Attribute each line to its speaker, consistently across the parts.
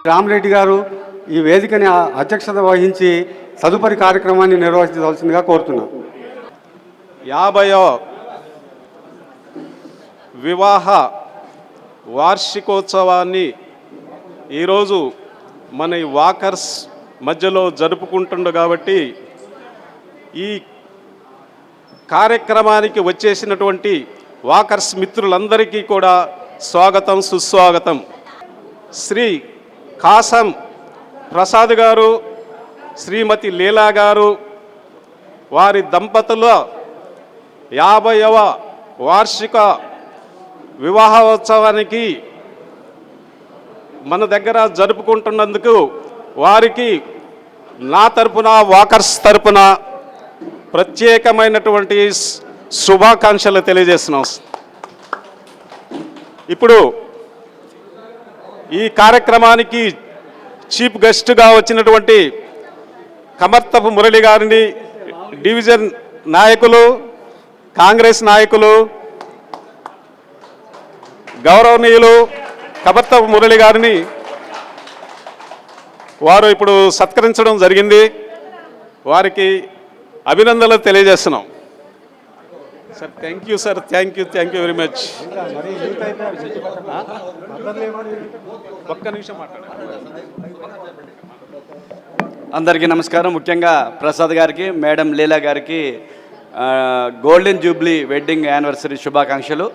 Speaker 1: రామరెడ్డి గారు ఈ వేదికని అధ్యక్షత వహించి తదుపరి కార్యక్రమాన్ని నిర్వహించవలసిందిగా కోరుతున్నాను.
Speaker 2: 50వ వివాహ వార్షికోత్సవాన్ని ఈరోజు మన వాకర్స్ మధ్యలో జరుపుకుంటుండ కాబట్టి ఈ కార్యక్రమానికి వచ్చేసినటువంటి వాకర్స్ మిత్రులందరికీ కూడా స్వాగతం, సుస్వాగతం. శ్రీ కాసం ప్రసాద్ గారు, శ్రీమతి లీలా గారు, వారి దంపతుల 50వ వార్షిక వివాహోత్సవానికి మన దగ్గర జరుపుకుంటున్నందుకు వారికి నా తరపున, వాకర్స్ తరపున ప్రత్యేకమైనటువంటి శుభాకాంక్షలు తెలియజేస్తున్నాం. ఇప్పుడు ఈ కార్యక్రమానికి చీఫ్ గెస్ట్గా వచ్చినటువంటి కమర్తపు మురళి గారిని, డివిజన్ నాయకులు, కాంగ్రెస్ నాయకులు, గౌరవనీయులు కమర్తపు మురళి గారిని వారు ఇప్పుడు సత్కరించడం జరిగింది. వారికి అభినందనలు తెలియజేస్తున్నాం. Sir thank you sir, thank you very much. ఒక్క నిమిషం మాట్లాడండి.
Speaker 3: అందరికీ నమస్కారం. ముఖ్యంగా ప్రసాద్ గారికి, మేడం లీలా గారికి గోల్డెన్ జూబ్లీ వెడ్డింగ్ యానివర్సరీ శుభాకాంక్షలు.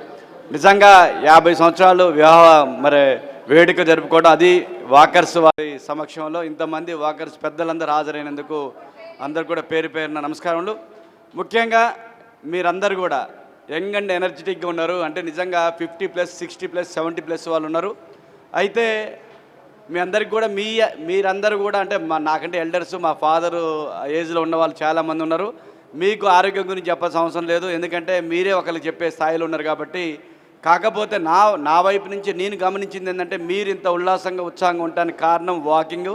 Speaker 3: నిజంగా 50 సంవత్సరాలు వివాహ వేడుక జరుపుకోవడం, అది వాకర్స్ వారి సమక్షంలో ఇంతమంది వాకర్స్ పెద్దలందరూ హాజరైనందుకు అందరు కూడా పేరు పేరున నమస్కారములు. ముఖ్యంగా మీరందరూ కూడా యంగ్ అండ్ ఎనర్జెటిక్గా ఉన్నారు. అంటే నిజంగా 50+, 60+, 70+ వాళ్ళు ఉన్నారు. అయితే మీ అందరికి కూడా మీరందరూ కూడా అంటే నాకంటే ఎల్డర్స్, మా ఫాదరు ఏజ్లో ఉన్న వాళ్ళు చాలామంది ఉన్నారు. మీకు ఆరోగ్యం గురించి చెప్పాల్సిన అవసరం లేదు, ఎందుకంటే మీరే ఒకరికి చెప్పే స్థాయిలో ఉన్నారు కాబట్టి. కాకపోతే నా వైపు నుంచి నేను గమనించింది ఏంటంటే, మీరు ఇంత ఉల్లాసంగా, ఉత్సాహంగా ఉండడానికి కారణం వాకింగ్.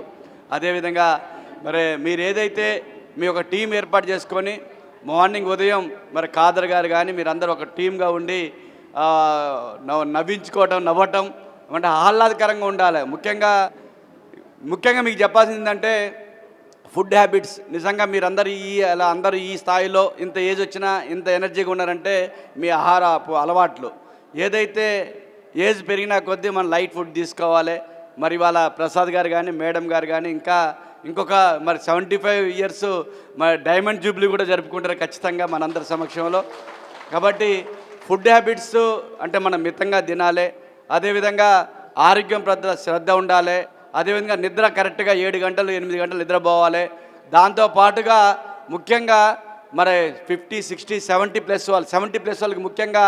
Speaker 3: అదేవిధంగా మీరు ఏదైతే మీ ఒక టీం ఏర్పాటు చేసుకొని మార్నింగ్ ఉదయం ఖాదర్ గారు కానీ మీరందరూ ఒక టీమ్గా ఉండి నవ్వటం అంటే ఆహ్లాదకరంగా ఉండాలి. ముఖ్యంగా మీకు చెప్పాల్సింది ఏంటంటే ఫుడ్ హ్యాబిట్స్. నిజంగా అందరూ ఈ స్థాయిలో ఇంత ఏజ్ వచ్చినా ఇంత ఎనర్జీగా ఉన్నారంటే మీ ఆహార అలవాట్లు. ఏదైతే ఏజ్ పెరిగినా కొద్దీ మనం లైట్ ఫుడ్ తీసుకోవాలి. వాళ్ళ ప్రసాద్ గారు కానీ, మేడం గారు కానీ, ఇంకొక 75 ఇయర్స్ డైమండ్ జూబ్లీ కూడా జరుపుకుంటారు ఖచ్చితంగా మనందరి సమక్షంలో. కాబట్టి ఫుడ్ హ్యాబిట్స్ అంటే మనం మితంగా తినాలి. అదేవిధంగా ఆరోగ్యం పట్ల శ్రద్ధ ఉండాలి. అదేవిధంగా నిద్ర కరెక్ట్గా 7 గంటలు 8 గంటలు నిద్రపోవాలి. దాంతోపాటుగా ముఖ్యంగా 50, 60, 70+ వాళ్ళు, 70+ వాళ్ళకి ముఖ్యంగా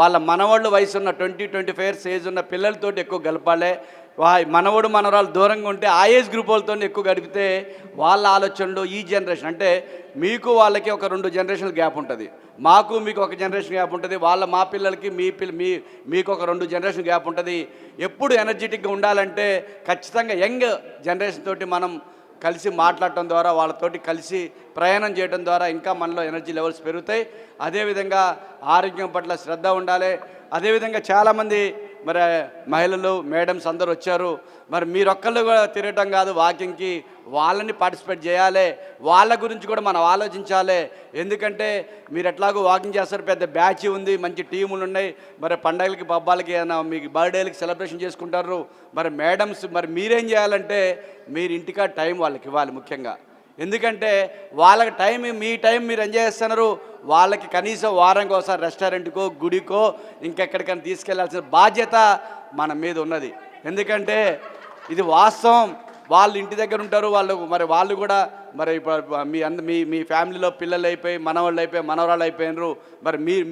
Speaker 3: వాళ్ళ మనవాళ్ళు వయసు ఉన్న 20-25 ఇయర్స్ ఏజ్ ఉన్న పిల్లలతోటి ఎక్కువ గలపాలి. మనవడు మనవరాలు దూరంగా ఉంటే ఆ ఏజ్ గ్రూప్ వాళ్ళతో ఎక్కువ గడిపితే వాళ్ళ ఆలోచనలు ఈ జనరేషన్ అంటే మీకు వాళ్ళకి ఒక 2 జనరేషన్ల గ్యాప్ ఉంటుంది, మీకు ఒక జనరేషన్ గ్యాప్ ఉంటుంది, మా పిల్లలకి మీకు ఒక 2 జనరేషన్ గ్యాప్ ఉంటుంది. ఎప్పుడు ఎనర్జెటిక్గా ఉండాలంటే ఖచ్చితంగా యంగ్ జనరేషన్ తోటి మనం కలిసి మాట్లాడటం ద్వారా, వాళ్ళతోటి కలిసి ప్రయాణం చేయడం ద్వారా ఇంకా మనలో ఎనర్జీ లెవెల్స్ పెరుగుతాయి. అదేవిధంగా ఆరోగ్యం పట్ల శ్రద్ధ ఉండాలి. అదేవిధంగా చాలామంది మహిళలు, మేడమ్స్ అందరూ వచ్చారు. మీరొక్కళ్ళు కూడా తిరగటం కాదు వాకింగ్కి, వాళ్ళని పార్టిసిపేట్ చేయాలి. వాళ్ళ గురించి కూడా మనం ఆలోచించాలి. ఎందుకంటే మీరు ఎట్లాగో వాకింగ్ చేస్తారు, పెద్ద బ్యాచ్ ఉంది, మంచి టీములు ఉన్నాయి. పండగలకి, పబ్బాలకి, మీకు బర్త్డేలకి సెలబ్రేషన్ చేసుకుంటారు. మేడమ్స్ మీరేం చేయాలంటే మీరు ఇంటికా టైం వాళ్ళకి ఇవ్వాలి ముఖ్యంగా. ఎందుకంటే వాళ్ళకి మీ టైం మీరు ఎంజాయ్ చేస్తున్నారు. వాళ్ళకి కనీసం వారానికి ఒకసారి రెస్టారెంట్కో, గుడికో, ఇంకెక్కడికైనా తీసుకెళ్లాల్సిన బాధ్యత మన మీద ఉన్నది. ఎందుకంటే ఇది వాస్తవం. వాళ్ళు ఇంటి దగ్గర ఉంటారు. వాళ్ళు కూడా మీ ఫ్యామిలీలో పిల్లలు అయిపోయి, మనవాళ్ళు అయిపోయి, మనవరాళ్ళు అయిపోయినారు.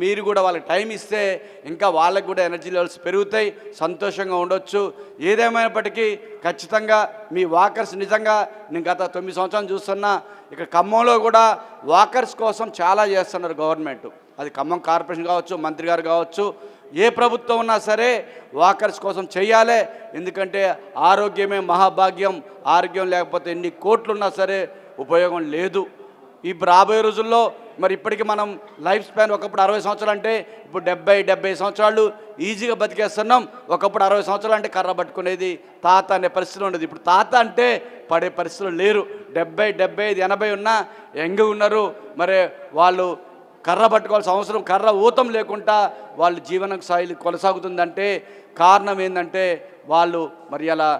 Speaker 3: మీరు కూడా వాళ్ళకి టైం ఇస్తే ఇంకా వాళ్ళకి కూడా ఎనర్జీ లెవెల్స్ పెరుగుతాయి, సంతోషంగా ఉండొచ్చు. ఏదేమైనప్పటికీ ఖచ్చితంగా మీ వాకర్స్ నిజంగా నేను గత 9 సంవత్సరాలు చూస్తున్నా. ఇక్కడ ఖమ్మంలో కూడా వాకర్స్ కోసం చాలా చేస్తున్నారు గవర్నమెంట్. అది ఖమ్మం కార్పొరేషన్ కావచ్చు, మంత్రి గారు కావచ్చు, ఏ ప్రభుత్వం ఉన్నా సరే వాకర్స్ కోసం చెయ్యాలి. ఎందుకంటే ఆరోగ్యమే మహాభాగ్యం. ఆరోగ్యం లేకపోతే ఎన్ని కోట్లున్నా సరే ఉపయోగం లేదు. ఇప్పుడు రాబోయే రోజుల్లో మరి ఇప్పటికి మనం లైఫ్ స్పాన్ ఒకప్పుడు 60 సంవత్సరాలు అంటే ఇప్పుడు 70 సంవత్సరాలు ఈజీగా బతికేస్తున్నాం. ఒకప్పుడు 60 సంవత్సరాలు అంటే కర్ర పట్టుకునేది తాత అనే పరిస్థితి ఉండేది. ఇప్పుడు తాత అంటే పడే పరిస్థితులు లేరు. 70, 75, 80 ఉన్నా యంగ్ ఉన్నారు. మరి వాళ్ళు కర్ర పట్టుకోవాల్సిన అవసరం, కర్ర ఊతం లేకుండా వాళ్ళ జీవన శైలి కొనసాగుతుందంటే కారణం ఏంటంటే వాళ్ళు మరి అలా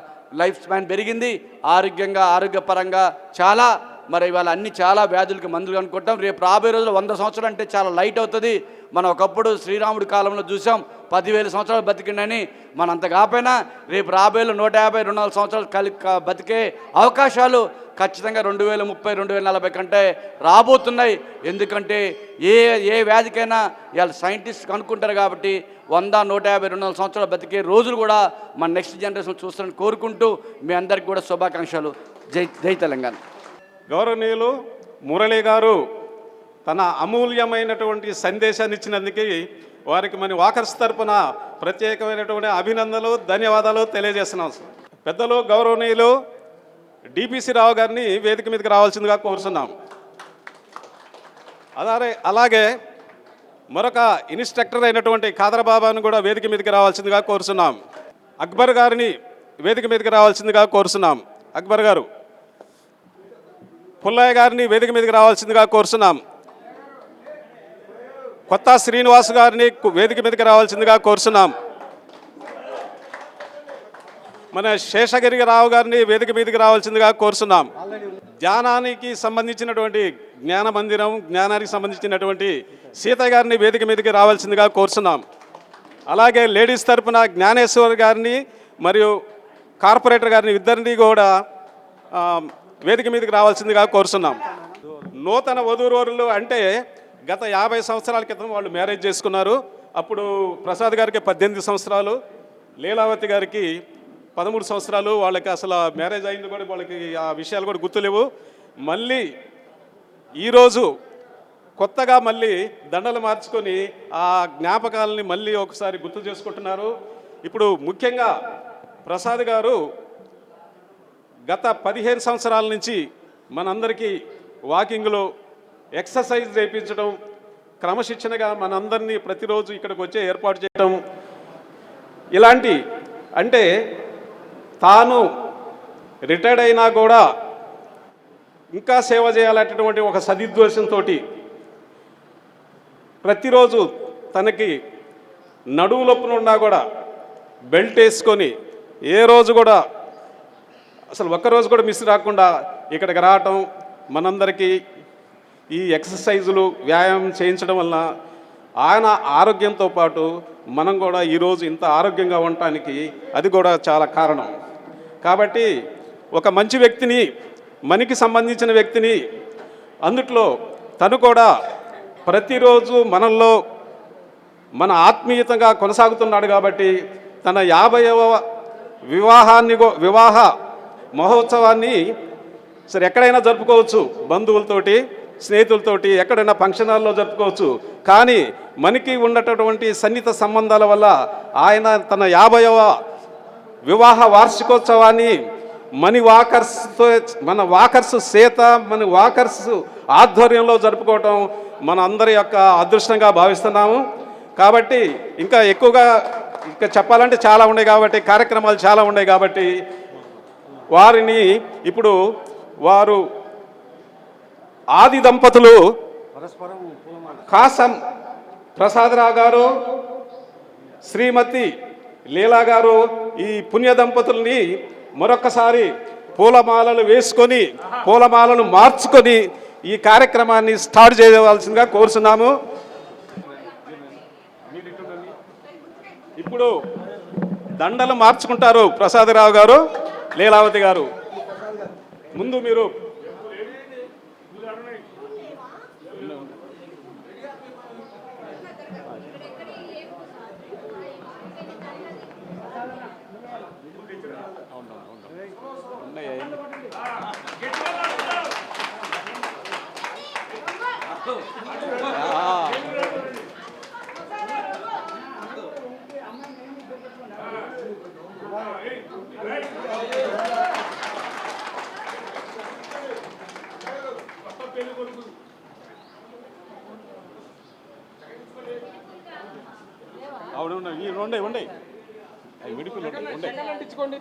Speaker 3: లైఫ్ స్పాన్ పెరిగింది. ఆరోగ్యపరంగా చాలా మరి ఇవాళ అన్ని చాలా వ్యాధులకి మందులు అనుకుంటాం. రేపు రాబోయే రోజులు 100 సంవత్సరాలు అంటే చాలా లైట్ అవుతుంది. మనం ఒకప్పుడు శ్రీరాముడి కాలంలో చూసాం 10,000 సంవత్సరాలు బతికిండని. మనం అంత కాకపోయినా రేపు రాబోయే 150, 200 సంవత్సరాలు బతికే అవకాశాలు ఖచ్చితంగా 2030, 2040 కంటే రాబోతున్నాయి. ఎందుకంటే ఏ వ్యాధికైనా ఇవాళ సైంటిస్ట్ కనుక్కుంటారు కాబట్టి 100, 150, 200 సంవత్సరాలు బతికే రోజులు కూడా మన నెక్స్ట్ జనరేషన్ చూస్తారని కోరుకుంటూ మీ అందరికీ కూడా శుభాకాంక్షలు. జై తెలంగాణ.
Speaker 2: గౌరవనీయులు మురళి గారు తన అమూల్యమైనటువంటి సందేశాన్ని ఇచ్చినందుకు వారికి మన వాకర్స్ తరపున ప్రత్యేకమైనటువంటి అభినందనలు, ధన్యవాదాలు తెలియజేస్తున్నాం. పెద్దలు గౌరవనీయులు డిపిసి రావు గారిని వేదిక మీదకి రావాల్సిందిగా కోరుతున్నాం. అలాగే మరొక ఇన్స్ట్రక్టర్ అయినటువంటి ఖాదరబాబాను కూడా వేదిక మీదకి రావాల్సిందిగా కోరుతున్నాం. అక్బర్ గారిని వేదిక మీదకి రావాల్సిందిగా కోరుతున్నాం. అక్బర్ గారు. పుల్లయ్య గారిని వేదిక మీదకి రావాల్సిందిగా కోరుతున్నాం. కొత్త శ్రీనివాస్ గారిని వేదిక మీదకి రావాల్సిందిగా కోరుతున్నాం. మన శేషగిరి రావు గారిని వేదిక మీదకి రావాల్సిందిగా కోరుతున్నాం. జ్ఞానానికి సంబంధించినటువంటి జ్ఞాన మందిరం, జ్ఞానానికి సంబంధించినటువంటి సీత గారిని వేదిక మీదకి రావాల్సిందిగా కోరుతున్నాం. అలాగే లేడీస్ తరపున జ్ఞానేశ్వర్ గారిని మరియు కార్పొరేటర్ గారిని ఇద్దరిని కూడా వేదిక మీదకి రావాల్సిందిగా కోరుతున్నాం. నూతన వధూవరులు అంటే గత 50 సంవత్సరాల క్రితం వాళ్ళు మ్యారేజ్ చేసుకున్నారు. అప్పుడు ప్రసాద్ గారికి 18 సంవత్సరాలు, లీలావతి గారికి 13 సంవత్సరాలు. వాళ్ళకి అసలు మ్యారేజ్ అయింది కూడా వాళ్ళకి ఆ విషయాలు కూడా గుర్తులేవు. మళ్ళీ ఈరోజు కొత్తగా మళ్ళీ దండలు మార్చుకొని ఆ జ్ఞాపకాలని మళ్ళీ ఒకసారి గుర్తు చేసుకుంటున్నారు. ఇప్పుడు ముఖ్యంగా ప్రసాద్ గారు గత 15 సంవత్సరాల నుంచి మనందరికీ వాకింగ్లో ఎక్సర్సైజ్ చేయించడం, క్రమశిక్షణగా మనందరినీ ప్రతిరోజు ఇక్కడికి వచ్చే ఏర్పాటు చేయడం, ఇలాంటి అంటే తాను రిటైర్డ్ అయినా కూడా ఇంకా సేవ చేయాలనేటువంటి ఒక సదుద్దేశంతో ప్రతిరోజు తనకి నడువు నొప్పునున్నా కూడా బెల్ట్ వేసుకొని ఏ రోజు కూడా అసలు ఒక్కరోజు కూడా మిస్ రాకుండా ఇక్కడికి రావటం, మనందరికీ ఈ ఎక్సర్సైజులు వ్యాయామం చేయించడం వల్ల ఆయన ఆరోగ్యంతో పాటు మనం కూడా ఈరోజు ఇంత ఆరోగ్యంగా ఉండటానికి అది కూడా చాలా కారణం. కాబట్టి ఒక మంచి వ్యక్తిని, మనకి సంబంధించిన వ్యక్తిని, అందుట్లో తను కూడా ప్రతిరోజు మనల్లో మన ఆత్మీయతంగా కొనసాగుతున్నాడు. కాబట్టి తన 50వ వివాహ మహోత్సవాన్ని సరే ఎక్కడైనా జరుపుకోవచ్చు, బంధువులతోటి, స్నేహితులతోటి, ఎక్కడైనా ఫంక్షన్ హాల్లో జరుపుకోవచ్చు. కానీ మనకి ఉన్నటువంటి సన్నిహిత సంబంధాల వల్ల ఆయన తన 50వ వివాహ వార్షికోత్సవాన్ని మన వాకర్స్ సీత, మన వాకర్స్ ఆధ్వర్యంలో జరుపుకోవటం మన అందరి యొక్క అదృష్టంగా భావిస్తున్నాము. కాబట్టి ఇంకా ఎక్కువగా చెప్పాలంటే చాలా ఉన్నాయి కాబట్టి, కార్యక్రమాలు చాలా ఉన్నాయి కాబట్టి వారిని ఇప్పుడు వారు ఆది దంపతులు కాసం ప్రసాదరావు గారు, శ్రీమతి లీలా గారు ఈ పుణ్య దంపతుల్ని మరొకసారి పూలమాలలు వేసుకొని, పూలమాలను మార్చుకొని ఈ కార్యక్రమాన్ని స్టార్ట్ చేయవలసిందిగా కోరుతున్నాము. ఇప్పుడు దండలు మార్చుకుంటారు ప్రసాదరావు గారు, లీలావతి గారు. ముందు మీరు అవును ఈ ఉండే అవి విడిపిల్లు ఉండే.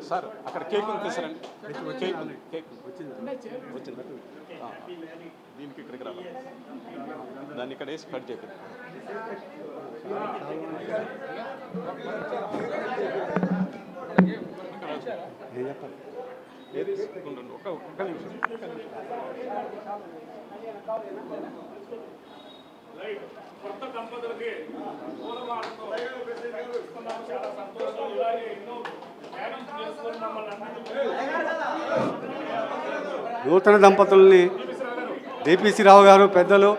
Speaker 2: సార్ అక్కడ కేక్ ఉంది తీసుకురండి. కేక్ ఉంది, కేక్ వచ్చింది. దీనికి ఇక్కడికి రావాలి, దాన్ని ఇక్కడ వేసి కట్ చేయండి. ఏది ఒక్క నిమిషం. కొత్త దంపతులకి పూలమాలతో చాలా సంతోషం. ఇలాగే ఎన్నో ధ్యానం చేసుకొని మమ్మల్ని
Speaker 1: నూతన దంపతుల్ని డిపిసి రావు గారు పెద్దలు,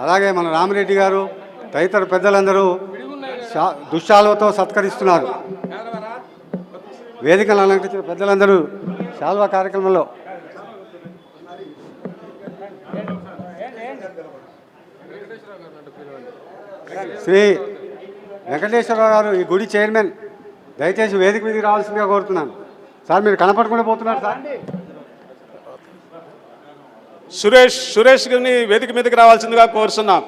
Speaker 1: అలాగే మన రామిరెడ్డి గారు తదితర పెద్దలందరూ దుశ్శాలువతో సత్కరిస్తున్నారు. వేదికను అలంకరించిన పెద్దలందరూ శాల్వా కార్యక్రమంలో శ్రీ వెంకటేశ్వరరావు గారు ఈ గుడి చైర్మన్, దయచేసి వేదిక మీదకి రావాల్సిందిగా కోరుతున్నాను. సార్ మీరు కనపడకుండా పోతున్నారు సార్.
Speaker 2: సురేష్ గారిని వేదిక మీదకి రావాల్సిందిగా కోరుతున్నాం.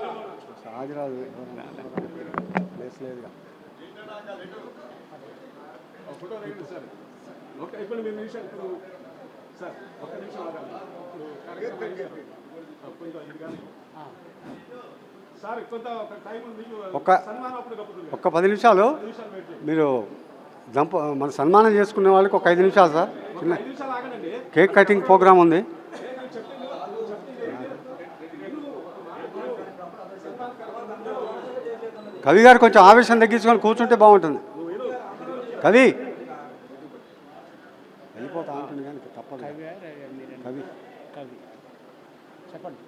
Speaker 1: ఒక్క 10 నిమిషాలు మీరు మన సన్మానం చేసుకునే వాళ్ళకి ఒక 5 నిమిషాలు సార్. చిన్న కేక్ కటింగ్ ప్రోగ్రామ్ ఉంది. కవి గారు కొంచెం ఆవేశం తగ్గించుకొని కూర్చుంటే బాగుంటుంది. కవి వెళ్ళిపోతా ఉంటుంది కానీ తప్పదు. కవి చెప్పండి.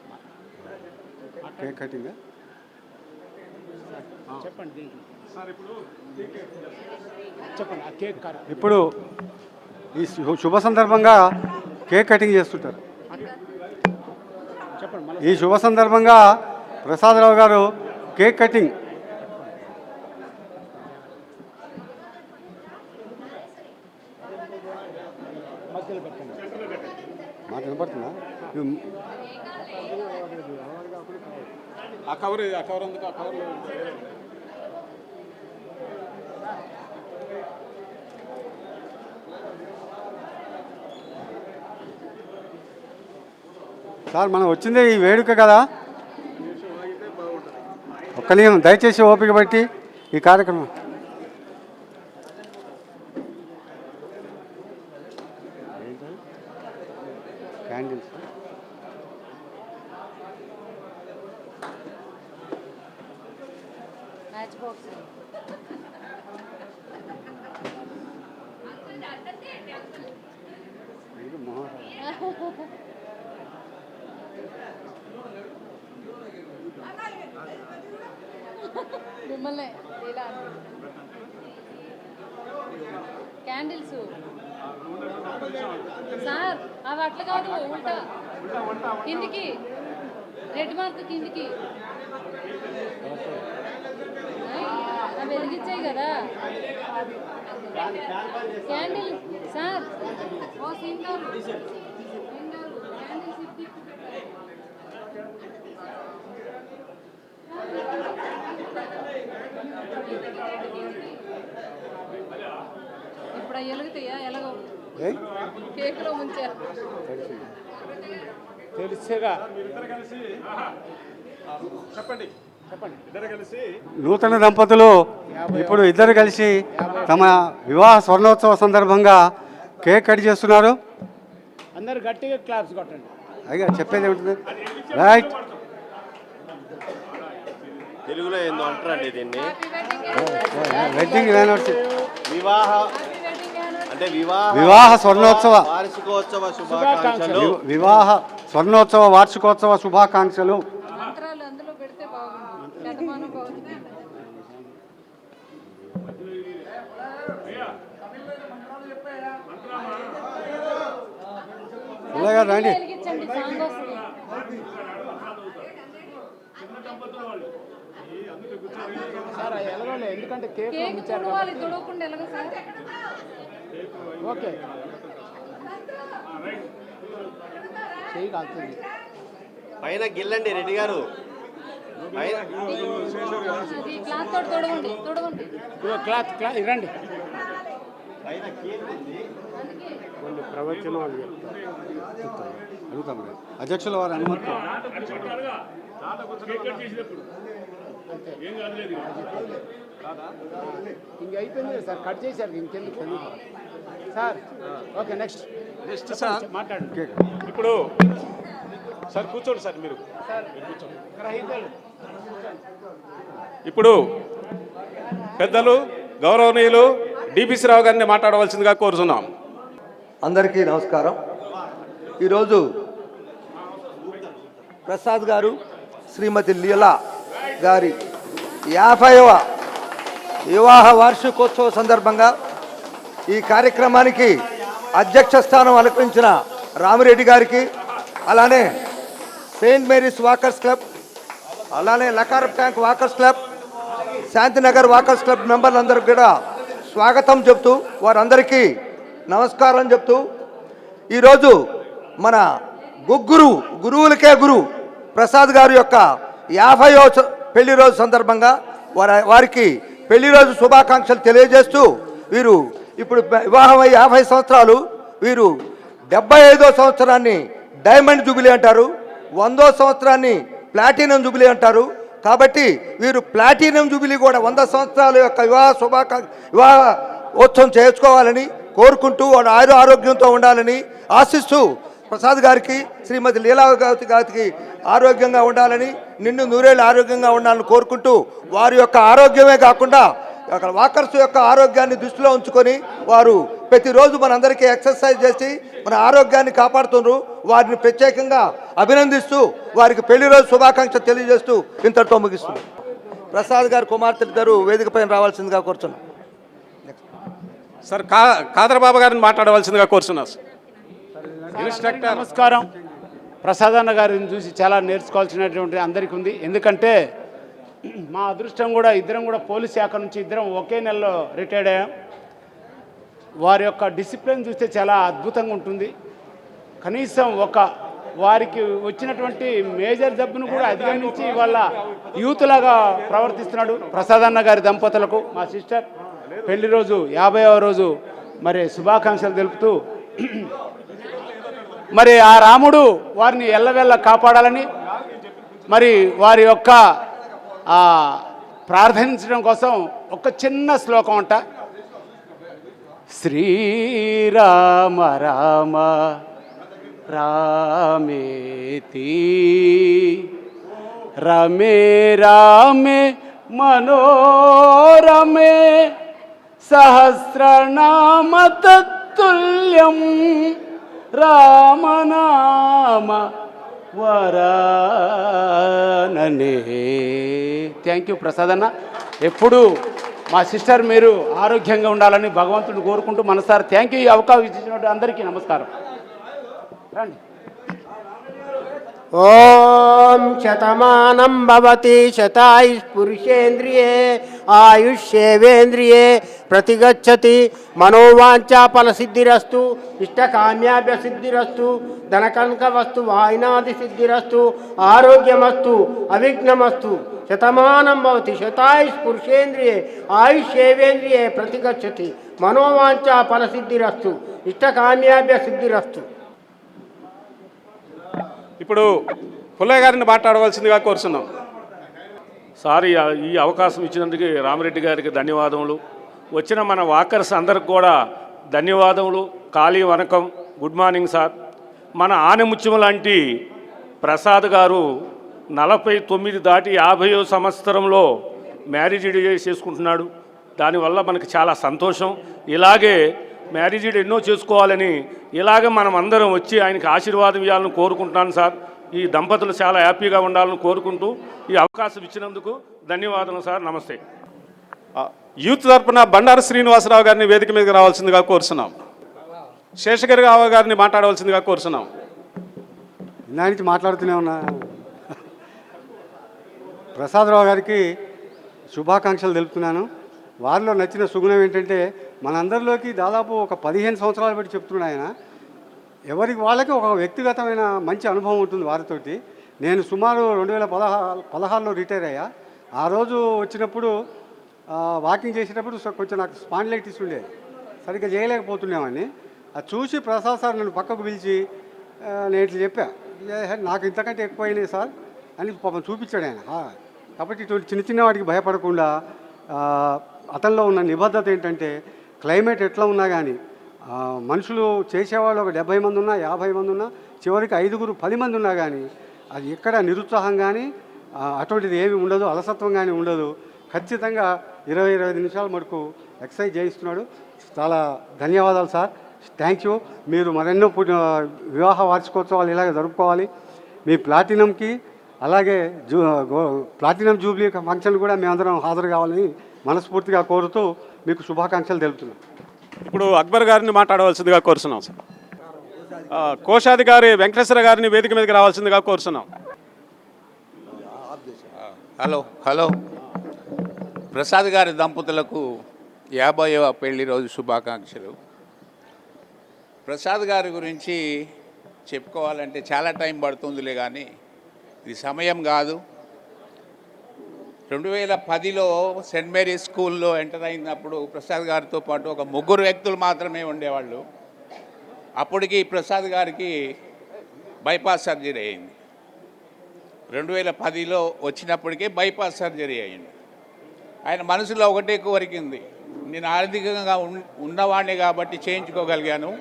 Speaker 1: కేక్ కటింగ్ చెప్పండి. ఇప్పుడు ఈ శుభ సందర్భంగా కేక్ కటింగ్ చేస్తుంటారు. ఈ శుభ సందర్భంగా ప్రసాదరావు గారు కేక్ కటింగ్ మాట వినపడుతుందా?
Speaker 2: ఆ కవర్ ఎందుకు? ఆ కవర్లో
Speaker 1: సార్ మనం వచ్చిందే ఈ వేడుక కదా, ఒక్క నిమిషం దయచేసి ఓపిక బట్టి ఈ కార్యక్రమం. క్యాండిల్స్
Speaker 4: మిమ్మల్ని ఇలా క్యాండిల్స్ సార్ అవి అట్లా కాదు, ఉల్టా కిందికి, రెడ్ మార్క్ కిందికి అవి వెలిగించాయి కదా క్యాండిల్ సార్. ఓ సింగారు క్యాండిల్స్ ఇప్పుడు ఎలుగుతాయా? ఎలాగో కేకులో ముంచారు
Speaker 1: తెలిసేగా.
Speaker 2: చెప్పండి.
Speaker 1: నూతన దంపతులు ఇప్పుడు ఇద్దరు కలిసి తమ వివాహ స్వర్ణోత్సవ సందర్భంగా కేక్ కట్ చేస్తున్నారు.
Speaker 5: అందరు గట్టిగా క్లాప్స్ కొట్టండి.
Speaker 1: అయ్యా చెప్పేది ఏమిటి? రైట్.
Speaker 6: తెలుగులో ఏందో అంటారండి దీన్ని,
Speaker 1: వెడ్డింగ్ యానివర్సరీ,
Speaker 6: వివాహ
Speaker 1: స్వర్ణోత్సవ
Speaker 6: వార్షికోత్సవ శుభాకాంక్షలు.
Speaker 1: వివాహ స్వర్ణోత్సవ వార్షికోత్సవ శుభాకాంక్షలు.
Speaker 4: మంత్రాలు అందులో పెడితే బాగుంది, శతమానం బాగుంది.
Speaker 1: రండి.
Speaker 4: వెలిగించండి, సాంగ్ వస్తుంది.
Speaker 5: ఎందుకంటే కేక్
Speaker 4: తుడవాలి, తుడవకుండా ఎలాగ సార్?
Speaker 5: ఓకే చెయ్యి కాలుతుంది.
Speaker 6: పైన గిల్లండి రెడ్డి గారు. పైన
Speaker 4: అది క్లాత్ తోటి తొడవండి తొడవండి.
Speaker 5: ఇదిగో క్లాత్ రండి.
Speaker 1: కొన్ని ప్రవచనాలు చెప్తారు అడుగుతాం కదా. అధ్యక్షుల వారి అనుమతి
Speaker 5: ఇంక అయిపోయింది సార్, కట్ చేశారు ఇంకెందుకు sir. Okay next
Speaker 2: next sir
Speaker 5: మాట్లాడండి.
Speaker 2: ఇప్పుడు సార్ కూర్చోండి సార్ మీరు.
Speaker 5: గ్రహీతలు
Speaker 2: ఇప్పుడు పెద్దలు గౌరవనీయులు డిపిసి రావు గారిని మాట్లాడవలసిందిగా కోరుతున్నాం.
Speaker 7: అందరికీ నమస్కారం. ఈరోజు ప్రసాద్ గారు శ్రీమతి లీలా గారి 50వ వివాహ వార్షికోత్సవ సందర్భంగా ఈ కార్యక్రమానికి అధ్యక్ష స్థానం అలంకరించిన రామిరెడ్డి గారికి, అలానే సెయింట్ మేరీస్ వాకర్స్ క్లబ్, అలానే Lakaram tank walkers club, Shantinagar walkers club మెంబర్లందరికీ కూడా స్వాగతం చెప్తూ వారందరికీ నమస్కారం చెప్తూ ఈరోజు మన గురువులకే గురువు ప్రసాద్ గారి యొక్క 50వ పెళ్లి రోజు సందర్భంగా వారికి పెళ్లి రోజు శుభాకాంక్షలు తెలియజేస్తూ, వీరు ఇప్పుడు వివాహం అయ్యి 50 సంవత్సరాలు, వీరు 75వ సంవత్సరాన్ని డైమండ్ జూబిలీ అంటారు, 100వ సంవత్సరాన్ని ప్లాటినం జూబిలీ అంటారు. కాబట్టి వీరు ప్లాటినం జూబిలీ కూడా 100 సంవత్సరాల యొక్క వివాహ ఉత్సవం చేసుకోవాలని కోరుకుంటూ వాడు ఆరోగ్యంతో ఉండాలని ఆశిస్తూ ప్రసాద్ గారికి శ్రీమతి లీలా గారికి ఆరోగ్యంగా ఉండాలని, నిండు నూరేళ్ళు ఆరోగ్యంగా ఉండాలని కోరుకుంటూ వారి యొక్క ఆరోగ్యమే కాకుండా అక్కడ వాకర్స్ యొక్క ఆరోగ్యాన్ని దృష్టిలో ఉంచుకొని వారు ప్రతిరోజు మనందరికీ ఎక్సర్సైజ్ చేసి మన ఆరోగ్యాన్ని కాపాడుతున్నారు. వారిని ప్రత్యేకంగా అభినందిస్తూ వారికి పెళ్లి రోజు శుభాకాంక్షలు తెలియజేస్తూ ఇంతటితో ముగిస్తున్నారు. ప్రసాద్ గారు కుమార్తె గారు వేదిక పైన రావాల్సిందిగా కోరుచున్నాం.
Speaker 2: సార్ కాదరబాబు గారిని మాట్లాడవలసిందిగా కోరుచున్నారు. ఇన్స్ట్రక్టర్
Speaker 5: నమస్కారం. ప్రసాదన్న గారిని చూసి చాలా నేర్చుకోవాల్సినటువంటి అందరికీ ఉంది. ఎందుకంటే మా అదృష్టం కూడా ఇద్దరం కూడా పోలీస్ శాఖ నుంచి ఇద్దరం ఒకే నెలలో రిటైర్డ్ అయ్యాం. వారి యొక్క డిసిప్లిన్ చూస్తే చాలా అద్భుతంగా ఉంటుంది. కనీసం వారికి వచ్చినటువంటి మేజర్ జబ్బును కూడా అధిగమించి వాళ్ళ యూత్లాగా ప్రవర్తిస్తున్నాడు. ప్రసాదన్న గారి దంపతులకు మా సిస్టర్ పెళ్లి రోజు 50వ రోజు మరి శుభాకాంక్షలు తెలుపుతూ, మరి ఆ రాముడు వారిని ఎల్లవెల్ల కాపాడాలని మరి వారి యొక్క ప్రార్థించడం కోసం ఒక చిన్న శ్లోకం అంట. శ్రీరామ రామ రామేతి రమే రామే మనోరమే సహస్రనామ తత్తుల్యం రామనామ వరాననే. థ్యాంక్ యూ ప్రసాద్ అన్న. ఎప్పుడు మా సిస్టర్ మీరు ఆరోగ్యంగా ఉండాలని భగవంతుని కోరుకుంటూ మనసారి థ్యాంక్ యూ. ఈ అవకాశం ఇచ్చినట్టు అందరికీ నమస్కారం. రండి.
Speaker 8: ఓం శతమానం భవతి శతాయుష్పురుషేంద్రియే ఆయుష్యేవేంద్రియే ప్రతిగచ్చతి మనోవాంఛా ఫలసిద్ధిరస్తు ఇష్టకామ్యాభ్య సిద్ధిరస్తు ధనకనక వస్తు వాయినాది సిద్ధిరస్తు ఆరోగ్యమస్తు అవిఘ్నమస్తు. శతమానం భవతి శతాయుష్పురుషేంద్రియే ఆయుష్యేవేంద్రియే ప్రతిగచ్చతి మనోవాంఛా ఫలసిద్ధిరస్తు ఇష్టకామ్యాభ్య సిద్ధిరస్తు.
Speaker 2: ఇప్పుడు పుల్లయ్య గారిని మాట్లాడవలసిందిగా కోరుతున్నాం.
Speaker 9: సార్ ఈ అవకాశం ఇచ్చినందుకు రామిరెడ్డి గారికి ధన్యవాదములు. వచ్చిన మన వాకర్స్ అందరికి కూడా ధన్యవాదములు. కాళీ వనకం, గుడ్ మార్నింగ్ సార్. మన ఆనముత్యం లాంటి ప్రసాద్ గారు 49 దాటి 50వ సంవత్సరంలో మ్యారేజ్ చేసుకుంటున్నాడు. దానివల్ల మనకు చాలా సంతోషం. ఇలాగే మ్యారేజ్ ఎన్నో చేసుకోవాలని ఇలాగే మనం అందరం వచ్చి ఆయనకి ఆశీర్వాదం ఇవ్వాలని కోరుకుంటున్నాను సార్. ఈ దంపతులు చాలా హ్యాపీగా ఉండాలని కోరుకుంటూ ఈ అవకాశం ఇచ్చినందుకు ధన్యవాదాలు సార్. నమస్తే.
Speaker 2: యూత్ తరపున బండారు శ్రీనివాసరావు గారిని వేదిక మీదకి రావాల్సిందిగా కోరుతున్నాం. శేషగిరి రావు గారిని మాట్లాడవలసిందిగా కోరుతున్నాం.
Speaker 1: దానికి మాట్లాడుతూనే ఉన్నా. ప్రసాదరావు గారికి శుభాకాంక్షలు తెలుపుతున్నాను. వారిలో నచ్చిన సుగుణం ఏంటంటే మనందరిలోకి దాదాపు ఒక 15 సంవత్సరాలు బట్టి చెప్తున్నాడు ఆయన. ఎవరికి వాళ్ళకి ఒక వ్యక్తిగతమైన మంచి అనుభవం ఉంటుంది వారితోటి. నేను సుమారు 2016లో రిటైర్ అయ్యా. ఆ రోజు వచ్చినప్పుడు వాకింగ్ చేసేటప్పుడు కొంచెం నాకు స్పాండిలైటిస్ ఉండేది, సరిగ్గా చేయలేకపోతున్నామని. అది చూసి ప్రసాద్ సార్ నన్ను పక్కకు పిలిచి నేను ఇట్లా చెప్పా, నాకు ఇంతకంటే ఎక్కువైనాయి సార్ అని పాపం చూపించాడు ఆయన. కాబట్టి ఇటువంటి చిన్న చిన్న వాటికి భయపడకుండా అతనిలో ఉన్న నిబద్ధత ఏంటంటే క్లైమేట్ ఎట్లా ఉన్నా కానీ మనుషులు చేసేవాళ్ళు ఒక 70 మంది ఉన్నా 50 మంది ఉన్నా చివరికి 5 10 మంది ఉన్నా కానీ అది ఎక్కడ నిరుత్సాహం కానీ అటువంటిది ఏమి ఉండదు, అలసత్వం కానీ ఉండదు. ఖచ్చితంగా 20-25 నిమిషాల మటుకు ఎక్సర్సైజ్ చేయిస్తున్నాడు. చాలా ధన్యవాదాలు సార్, థ్యాంక్ యూ. మీరు మరెన్నో వివాహ వార్షికోత్సవాలు ఇలాగే జరుపుకోవాలి. మీ ప్లాటినంకి అలాగే ప్లాటినం జూబ్లీ ఫంక్షన్ కూడా మేమందరం హాజరు కావాలని మనస్ఫూర్తిగా కోరుతూ మీకు శుభాకాంక్షలు తెలుపుతున్నాం.
Speaker 2: ఇప్పుడు అక్బర్ గారిని మాట్లాడవలసిందిగా కోరుతున్నాం సార్. కోశాధికారి వెంకటేశ్వర గారిని వేదిక మీదకి రావాల్సిందిగా కోరుతున్నాం.
Speaker 10: హలో ప్రసాద్ గారి దంపతులకు 50వ పెళ్లి రోజు శుభాకాంక్షలు. ప్రసాద్ గారి గురించి చెప్పుకోవాలంటే చాలా టైం పడుతుందిలే, కానీ ఇది సమయం కాదు. 2010లో సెయింట్ మేరీస్ స్కూల్లో ఎంటర్ అయినప్పుడు ప్రసాద్ గారితో పాటు ఒక 3 వ్యక్తులు మాత్రమే ఉండేవాళ్ళు. అప్పటికి ప్రసాద్ గారికి బైపాస్ సర్జరీ అయింది. 2010లో వచ్చినప్పటికే బైపాస్ సర్జరీ అయింది. ఆయన మనసులో ఒకటే కోరికింది, నేను ఆర్థికంగా ఉన్నవాడిని కాబట్టి చేయించుకోగలిగాను,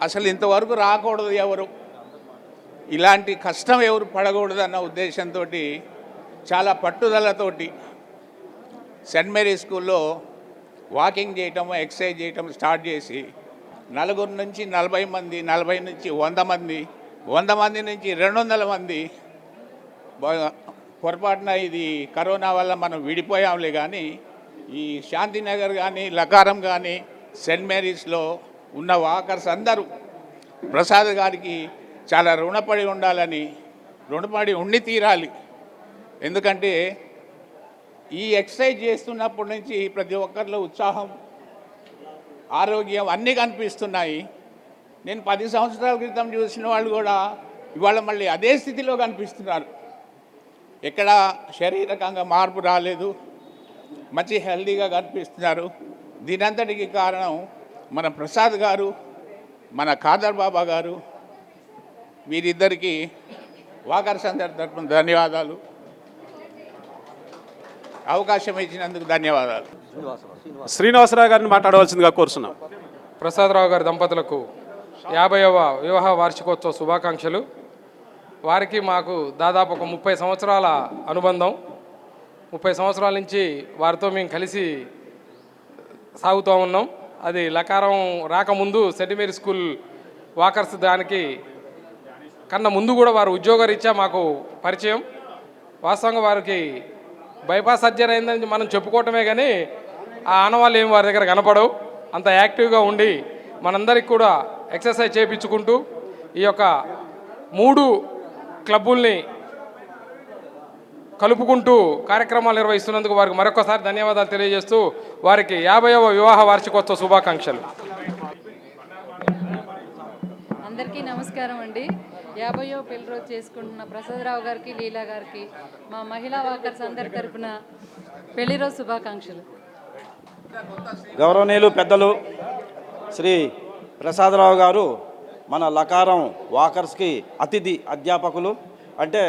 Speaker 10: అసలు ఇంతవరకు రాకూడదు ఎవరు, ఇలాంటి కష్టం ఎవరు పడకూడదు అన్న ఉద్దేశంతో చాలా పట్టుదలతోటి సెయింట్ మేరీ స్కూల్లో వాకింగ్ చేయటం, ఎక్సర్సైజ్ చేయటం స్టార్ట్ చేసి 4 నుంచి 40 మంది, 40 నుంచి 100 మంది, 100 మంది నుంచి 200 మంది. పొరపాటున ఇది కరోనా వల్ల మనం విడిపోయాంలే, కానీ ఈ శాంతినగర్ కానీ లకారం కానీ సెయింట్ మేరీస్లో ఉన్న వాకర్స్ అందరూ ప్రసాద్ గారికి చాలా రుణపడి ఉండాలని, రుణపడి ఉండి తీరాలి. ఎందుకంటే ఈ ఎక్సర్సైజ్ చేస్తున్నప్పటి నుంచి ప్రతి ఒక్కరిలో ఉత్సాహం, ఆరోగ్యం అన్నీ కనిపిస్తున్నాయి. నేను 10 సంవత్సరాల క్రితం చూసిన వాళ్ళు కూడా ఇవాళ మళ్ళీ అదే స్థితిలో కనిపిస్తున్నారు. ఎక్కడ శారీరకంగా మార్పు రాలేదు, మంచి హెల్దీగా కనిపిస్తున్నారు. దీనంతటికి కారణం మన ప్రసాద్ గారు, మన ఖాదర్ బాబా గారు. వీరిద్దరికీ వాకర్స్ అందరి తరపున ధన్యవాదాలు. అవకాశం ఇచ్చినందుకు ధన్యవాదాలు.
Speaker 2: శ్రీనివాసరావు గారిని మాట్లాడవలసిందిగా కోరుతున్నాం.
Speaker 11: ప్రసాదరావు గారి దంపతులకు 50వ వివాహ వార్షికోత్సవ శుభాకాంక్షలు. వారికి మాకు దాదాపు ఒక 30 సంవత్సరాల అనుబంధం. 30 సంవత్సరాల నుంచి వారితో మేము కలిసి సాగుతూ ఉన్నాం. అది లకారం రాకముందు సెయింట్ మేరీ స్కూల్ వాకర్స్ దానికి కన్నా ముందు కూడా వారు ఉద్యోగరీత్యా మాకు పరిచయం. వాస్తవంగా వారికి బైపాస్ సర్జరీ అయిందని మనం చెప్పుకోవటమే కానీ ఆ ఆనవాళ్ళు ఏమి వారి దగ్గర కనపడవు. అంత యాక్టివ్గా ఉండి మనందరికి కూడా ఎక్సర్సైజ్ చేయించుకుంటూ ఈ యొక్క 3 క్లబ్బుల్ని కలుపుకుంటూ కార్యక్రమాలు నిర్వహిస్తున్నందుకు వారికి మరొకసారి ధన్యవాదాలు తెలియజేస్తూ వారికి 50వ వివాహ వార్షికోత్సవ శుభాకాంక్షలు.
Speaker 4: అందరికీ నమస్కారం అండి. 50వ పెళ్లి రోజు చేసుకుంటున్న ప్రసాదరావు గారికి, లీలా గారికి మా మహిళా వాకర్స్ అందరి తరపున పెళ్లి రోజు శుభాకాంక్షలు.
Speaker 12: గౌరవనీయులు పెద్దలు శ్రీ ప్రసాదరావు గారు మన లకారం వాకర్స్కి అతిథి అధ్యాపకులు. అంటే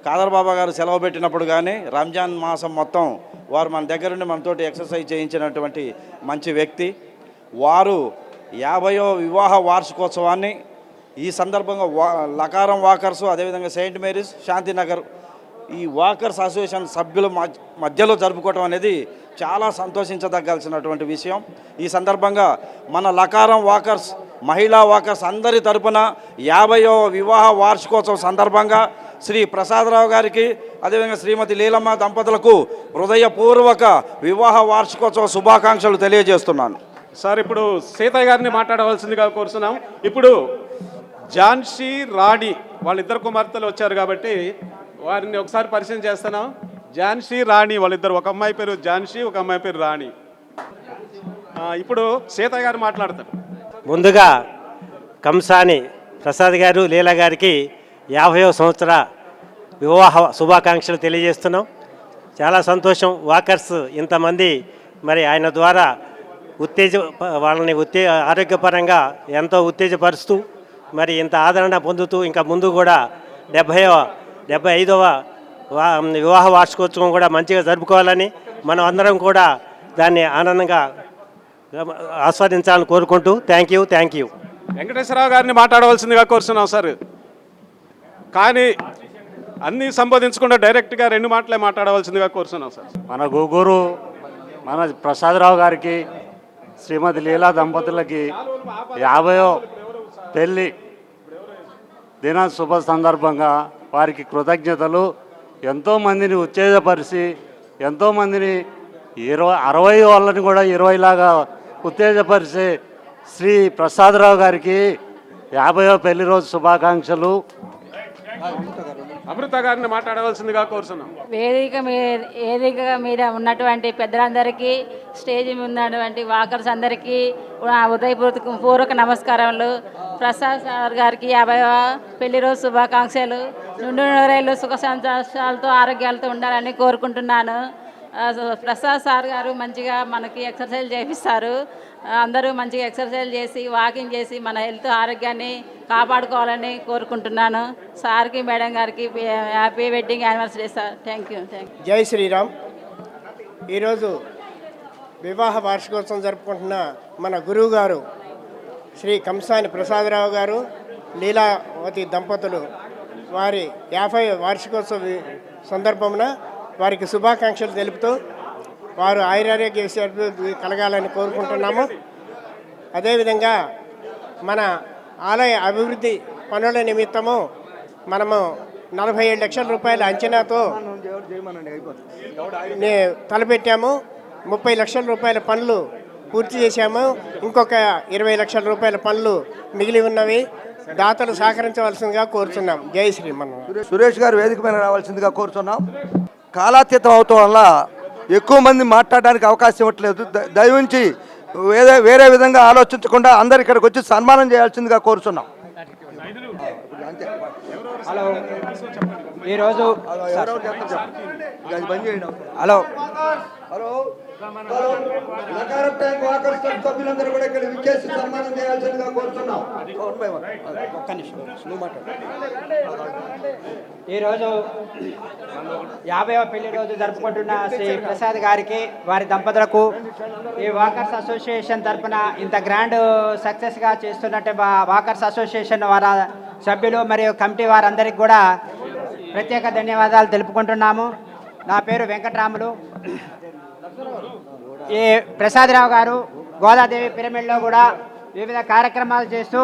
Speaker 12: ఖాదర్ బాబా గారు సెలవు పెట్టినప్పుడు కానీ రంజాన్ మాసం మొత్తం వారు మన దగ్గరుండి మనతోటి ఎక్సర్సైజ్ చేయించినటువంటి మంచి వ్యక్తి. వారు 50వ వివాహ వార్షికోత్సవాన్ని ఈ సందర్భంగా లకారం వాకర్స్, అదేవిధంగా సెయింట్ మేరీస్, శాంతినగర్ ఈ వాకర్స్ అసోసియేషన్ సభ్యుల మధ్యలో జరుపుకోవటం అనేది చాలా సంతోషించదగ్గాల్సినటువంటి విషయం. ఈ సందర్భంగా మన లకారం వాకర్స్, మహిళా వాకర్స్ అందరి తరపున 50వ వివాహ వార్షికోత్సవం సందర్భంగా శ్రీ ప్రసాదరావు గారికి, అదేవిధంగా శ్రీమతి లీలమ్మ దంపతులకు హృదయపూర్వక వివాహ వార్షికోత్సవ శుభాకాంక్షలు తెలియజేస్తున్నాను.
Speaker 2: సార్, ఇప్పుడు సీతయ్య గారిని మాట్లాడవలసిందిగా కోరుతున్నాం. ఇప్పుడు ఝాన్సీ రాణి వాళ్ళిద్దరు కుమార్తెలు వచ్చారు కాబట్టి వారిని ఒకసారి పరిచయం చేస్తున్నాం. ఝాన్సీ రాణి వాళ్ళిద్దరు, ఒక అమ్మాయి పేరు ఝాన్సీ, ఒక అమ్మాయి పేరు రాణి. ఇప్పుడు సీతయ్య గారు మాట్లాడతారు.
Speaker 8: ముందుగా కంసాని ప్రసాద్ గారు, లీలా గారికి 50వ సంవత్సర వివాహ శుభాకాంక్షలు తెలియజేస్తున్నాం. చాలా సంతోషం. వాకర్స్ ఇంతమంది మరి ఆయన ద్వారా వాళ్ళని ఆరోగ్యపరంగా ఎంతో ఉత్తేజపరుస్తూ మరి ఇంత ఆదరణ పొందుతూ ఇంకా ముందు కూడా 75వ వివాహ వార్షికోత్సవం కూడా మంచిగా జరుపుకోవాలని మనం అందరం కూడా దాన్ని ఆనందంగా ఆస్వాదించాలని కోరుకుంటూ థ్యాంక్ యూ.
Speaker 2: వెంకటేశ్వరరావు గారిని మాట్లాడవలసిందిగా కోరుతున్నాం సార్. కానీ అన్నీ సంబోధించకుండా డైరెక్ట్గా 2 మాటలే మాట్లాడవలసిందిగా కోరుతున్నాం సార్.
Speaker 5: మన గూగూరు మన ప్రసాదరావు గారికి శ్రీమతి లీలా దంపతులకి 50వ పెళ్ళి దిన శుభ సందర్భంగా వారికి కృతజ్ఞతలు. ఎంతోమందిని ఉత్తేజపరిచి ఎంతోమందిని 60 వాళ్ళని కూడా 20 లాగా ఉత్తేజపరిచి శ్రీ ప్రసాదరావు గారికి 50వ పెళ్లి రోజు శుభాకాంక్షలు.
Speaker 2: అమృత గారిని మాట్లాడవలసిందిగా కోరుతున్నాం.
Speaker 4: వేదిక మీద ఉన్నటువంటి పెద్దలందరికీ, స్టేజ్ మీద ఉన్నటువంటి వాకర్స్ అందరికీ ఉదయపూర్వక నమస్కారములు. ప్రసాద్ సార్ గారికి 50వ పెళ్లి రోజు శుభాకాంక్షలు. నిండు నూరేళ్ళు సుఖ సంతోషాలతో ఆరోగ్యాలతో ఉండాలని కోరుకుంటున్నాను. ప్రసాద్ సార్ గారు మంచిగా మనకి ఎక్సర్సైజ్ చేపిస్తారు. అందరూ మంచిగా ఎక్సర్సైజ్ చేసి వాకింగ్ చేసి మన హెల్త్ ఆరోగ్యాన్ని కాపాడుకోవాలని కోరుకుంటున్నాను. సార్కి మేడం గారికి happy wedding anniversary sir. Thank you.
Speaker 8: జై శ్రీరామ్. ఈరోజు వివాహ వార్షికోత్సవం జరుపుకుంటున్న మన గురువు గారు శ్రీ కంసాని ప్రసాదరావు గారు, లీలావతి దంపతులు వారి 50వ వార్షికోత్సవ సందర్భమున వారికి శుభాకాంక్షలు తెలుపుతూ వారు ఆయురారోగ్య కలగాలని కోరుకుంటున్నాము. అదేవిధంగా మన ఆలయ అభివృద్ధి పనుల నిమిత్తము మనము 47 లక్షల రూపాయల అంచనాతో తలపెట్టాము. 30 లక్షల రూపాయల పనులు పూర్తి చేశాము. ఇంకొక 20 లక్షల రూపాయల పనులు మిగిలి ఉన్నవి. దాతలు సహకరించవలసిందిగా కోరుతున్నాం. జై శ్రీమన్నారాయణ.
Speaker 7: సురేష్ గారు వేదిక మీద రావాల్సిందిగా కోరుతున్నాం. కాలాతీతం అవటం వల్ల ఎక్కువ మంది మాట్లాడడానికి అవకాశం ఇవ్వట్లేదు. దయవుంచి వేరే విధంగా ఆలోచించకుండా అందరు ఇక్కడికి వచ్చి సన్మానం చేయాల్సిందిగా కోరుతున్నాం.
Speaker 8: హలో, ఈరోజు
Speaker 7: హలో సభ్యులందరూ కూడా ఇక్కడ విచ్చేసి సన్మానం చేయాల్సిందిగా కోరుతున్నాం.
Speaker 8: ఈరోజు 50వ పెళ్లి రోజు జరుపుకుంటున్న శ్రీ ప్రసాద్ గారికి, వారి దంపతులకు ఈ వాకర్స్ అసోసియేషన్ తరఫున ఇంత గ్రాండ్ సక్సెస్గా చేస్తున్నట్టు వాకర్స్ అసోసియేషన్ వారి సభ్యులు మరియు కమిటీ వారందరికీ కూడా ప్రత్యేక ధన్యవాదాలు తెలుపుకుంటున్నాము. నా పేరు వెంకటరాములు. ఈ ప్రసాదరావు గారు గోదాదేవి పిరమిడ్లో కూడా వివిధ కార్యక్రమాలు చేస్తూ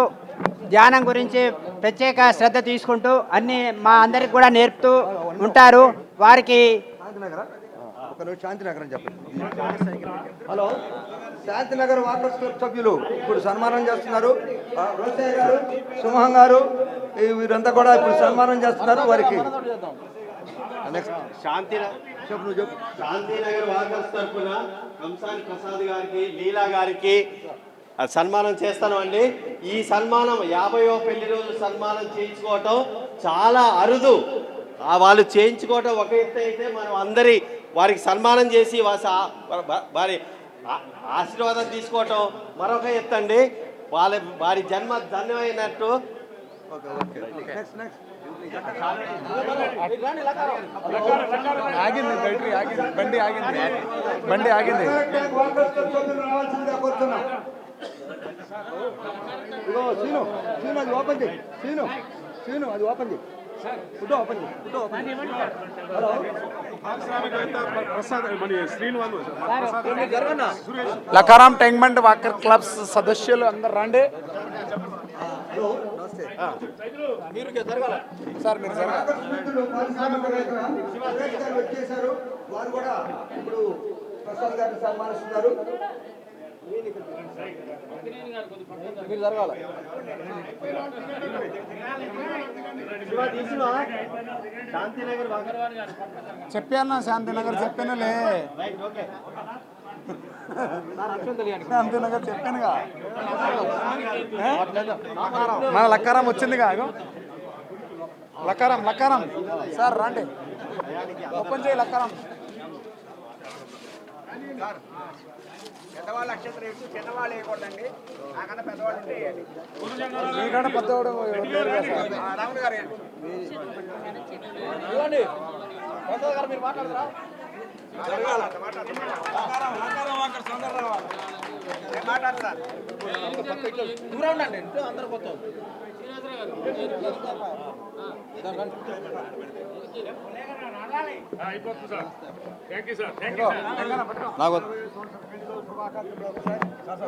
Speaker 8: ధ్యానం గురించి ప్రత్యేక శ్రద్ధ తీసుకుంటూ అన్ని మా అందరికి కూడా నేర్పుతూ ఉంటారు. వారికి
Speaker 7: శాంతినగర్ అని చెప్పండి. హలో, శాంతినగర్ వాకర్స్ క్లబ్ సభ్యులు ఇప్పుడు సన్మానం చేస్తున్నారు. రోసయ్య గారు, సింహం గారు వీరంతా కూడా ఇప్పుడు సన్మానం చేస్తున్నారు. వారికి
Speaker 6: శాంతినగర్ వాకర్స్ తరఫున కంసాని ప్రసాద్ గారికి, లీలా గారికి సన్మానం చేస్తాను అండి. ఈ సన్మానం 50వ పెళ్లి రోజు సన్మానం చేయించుకోవటం చాలా అరుదు. వాళ్ళు చేయించుకోవటం ఒక ఎత్తు అయితే మనం అందరి వారికి సన్మానం చేసి వారి ఆశీర్వాదం తీసుకోవటం మరొక ఎత్తు అండి. వారి జన్మ ధన్యమైనట్టు.
Speaker 7: బండి ఆగింది. అది ఓపెన్ చేయి. సీను అది ఓపెన్ చేయి. ఫోటో ఓపెన్ చేయి.
Speaker 5: లకారాం టెంగ్మెంట్ వాకర్ క్లబ్స్ సదస్యులు అందరు రండి.
Speaker 7: సార్ మీరు వచ్చేసారు. వారు కూడా ఇప్పుడు ప్రసాద్ గారిని సన్మానిస్తున్నారు. మీరు జరగాల.
Speaker 5: చెప్పాను శాంతినగర్ చెప్పానులే. శాంతినగర్ చెప్పానుగా. మన లక్కారం వచ్చిందిగా. లకారం లకారం సార్ రండి ఓపెన్ చేయి లకారం
Speaker 8: పెద్దవాళ్ళు అక్షంతలు వేసి చిన్నవాళ్ళు వేయకూడదండి నాకన్నా పెద్దవాళ్ళు ఉంటే వేయాలి
Speaker 5: మీకన్నా పెద్దవాడు
Speaker 8: రాములు గారు ఇవ్వండి ప్రసాద్ గారు మీరు మాట్లాడతారా మాట్లాడతారు దూరం ఉండండి అందరు కొత్త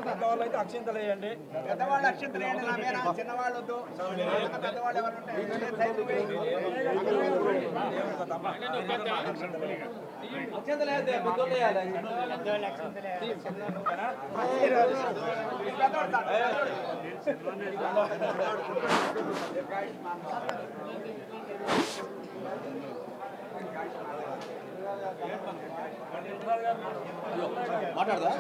Speaker 12: పెద్దవాళ్ళు అయితే అక్షింతలు వేయండి
Speaker 8: పెద్దవాళ్ళు అక్షంతలు వేయండి నా మీద చిన్నవాళ్ళు వద్దు పెద్దవాళ్ళు ఎవరు అక్షంతలు
Speaker 6: మాట్లాడదా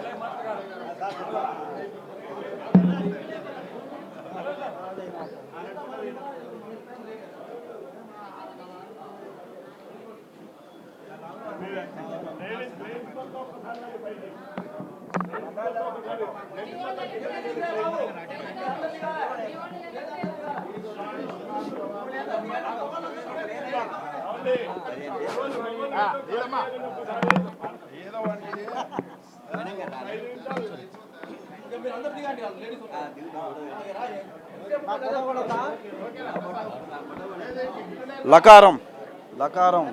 Speaker 12: లకారం లకారం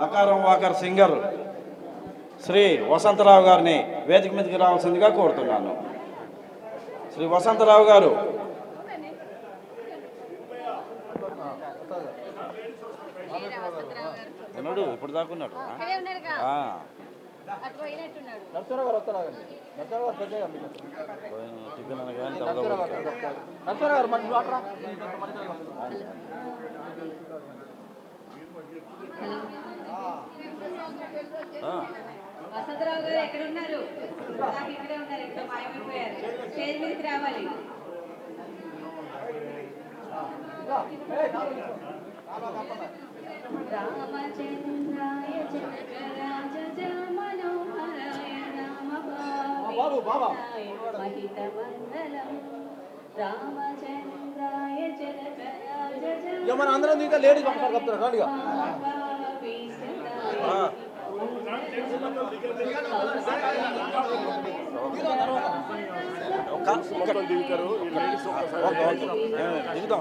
Speaker 12: లకారం వాకర్ సింగర్ శ్రీ వసంతరావు గారిని వేదిక మీదకి రావాల్సిందిగా కోరుతున్నాను. శ్రీ వసంతరావు గారు ఉన్నాడు, ఇప్పుడు దాకా ఉన్నాడు. టిఫిన్ అనగానే
Speaker 4: వసంతరావు గారు ఎక్కడ ఉన్నారు? ఇక్కడే ఉన్నారు, ఇక్కడ మాయమైపోయారు. స్టేజ్ మీదకి రావాలి. రామచంద్రాయ జనకరాజ మనోహరాయ రామభావాయ మహితమంగళం రామచంద్రాయ జనకరాజ
Speaker 6: అందరం ఇంకా లేడీస్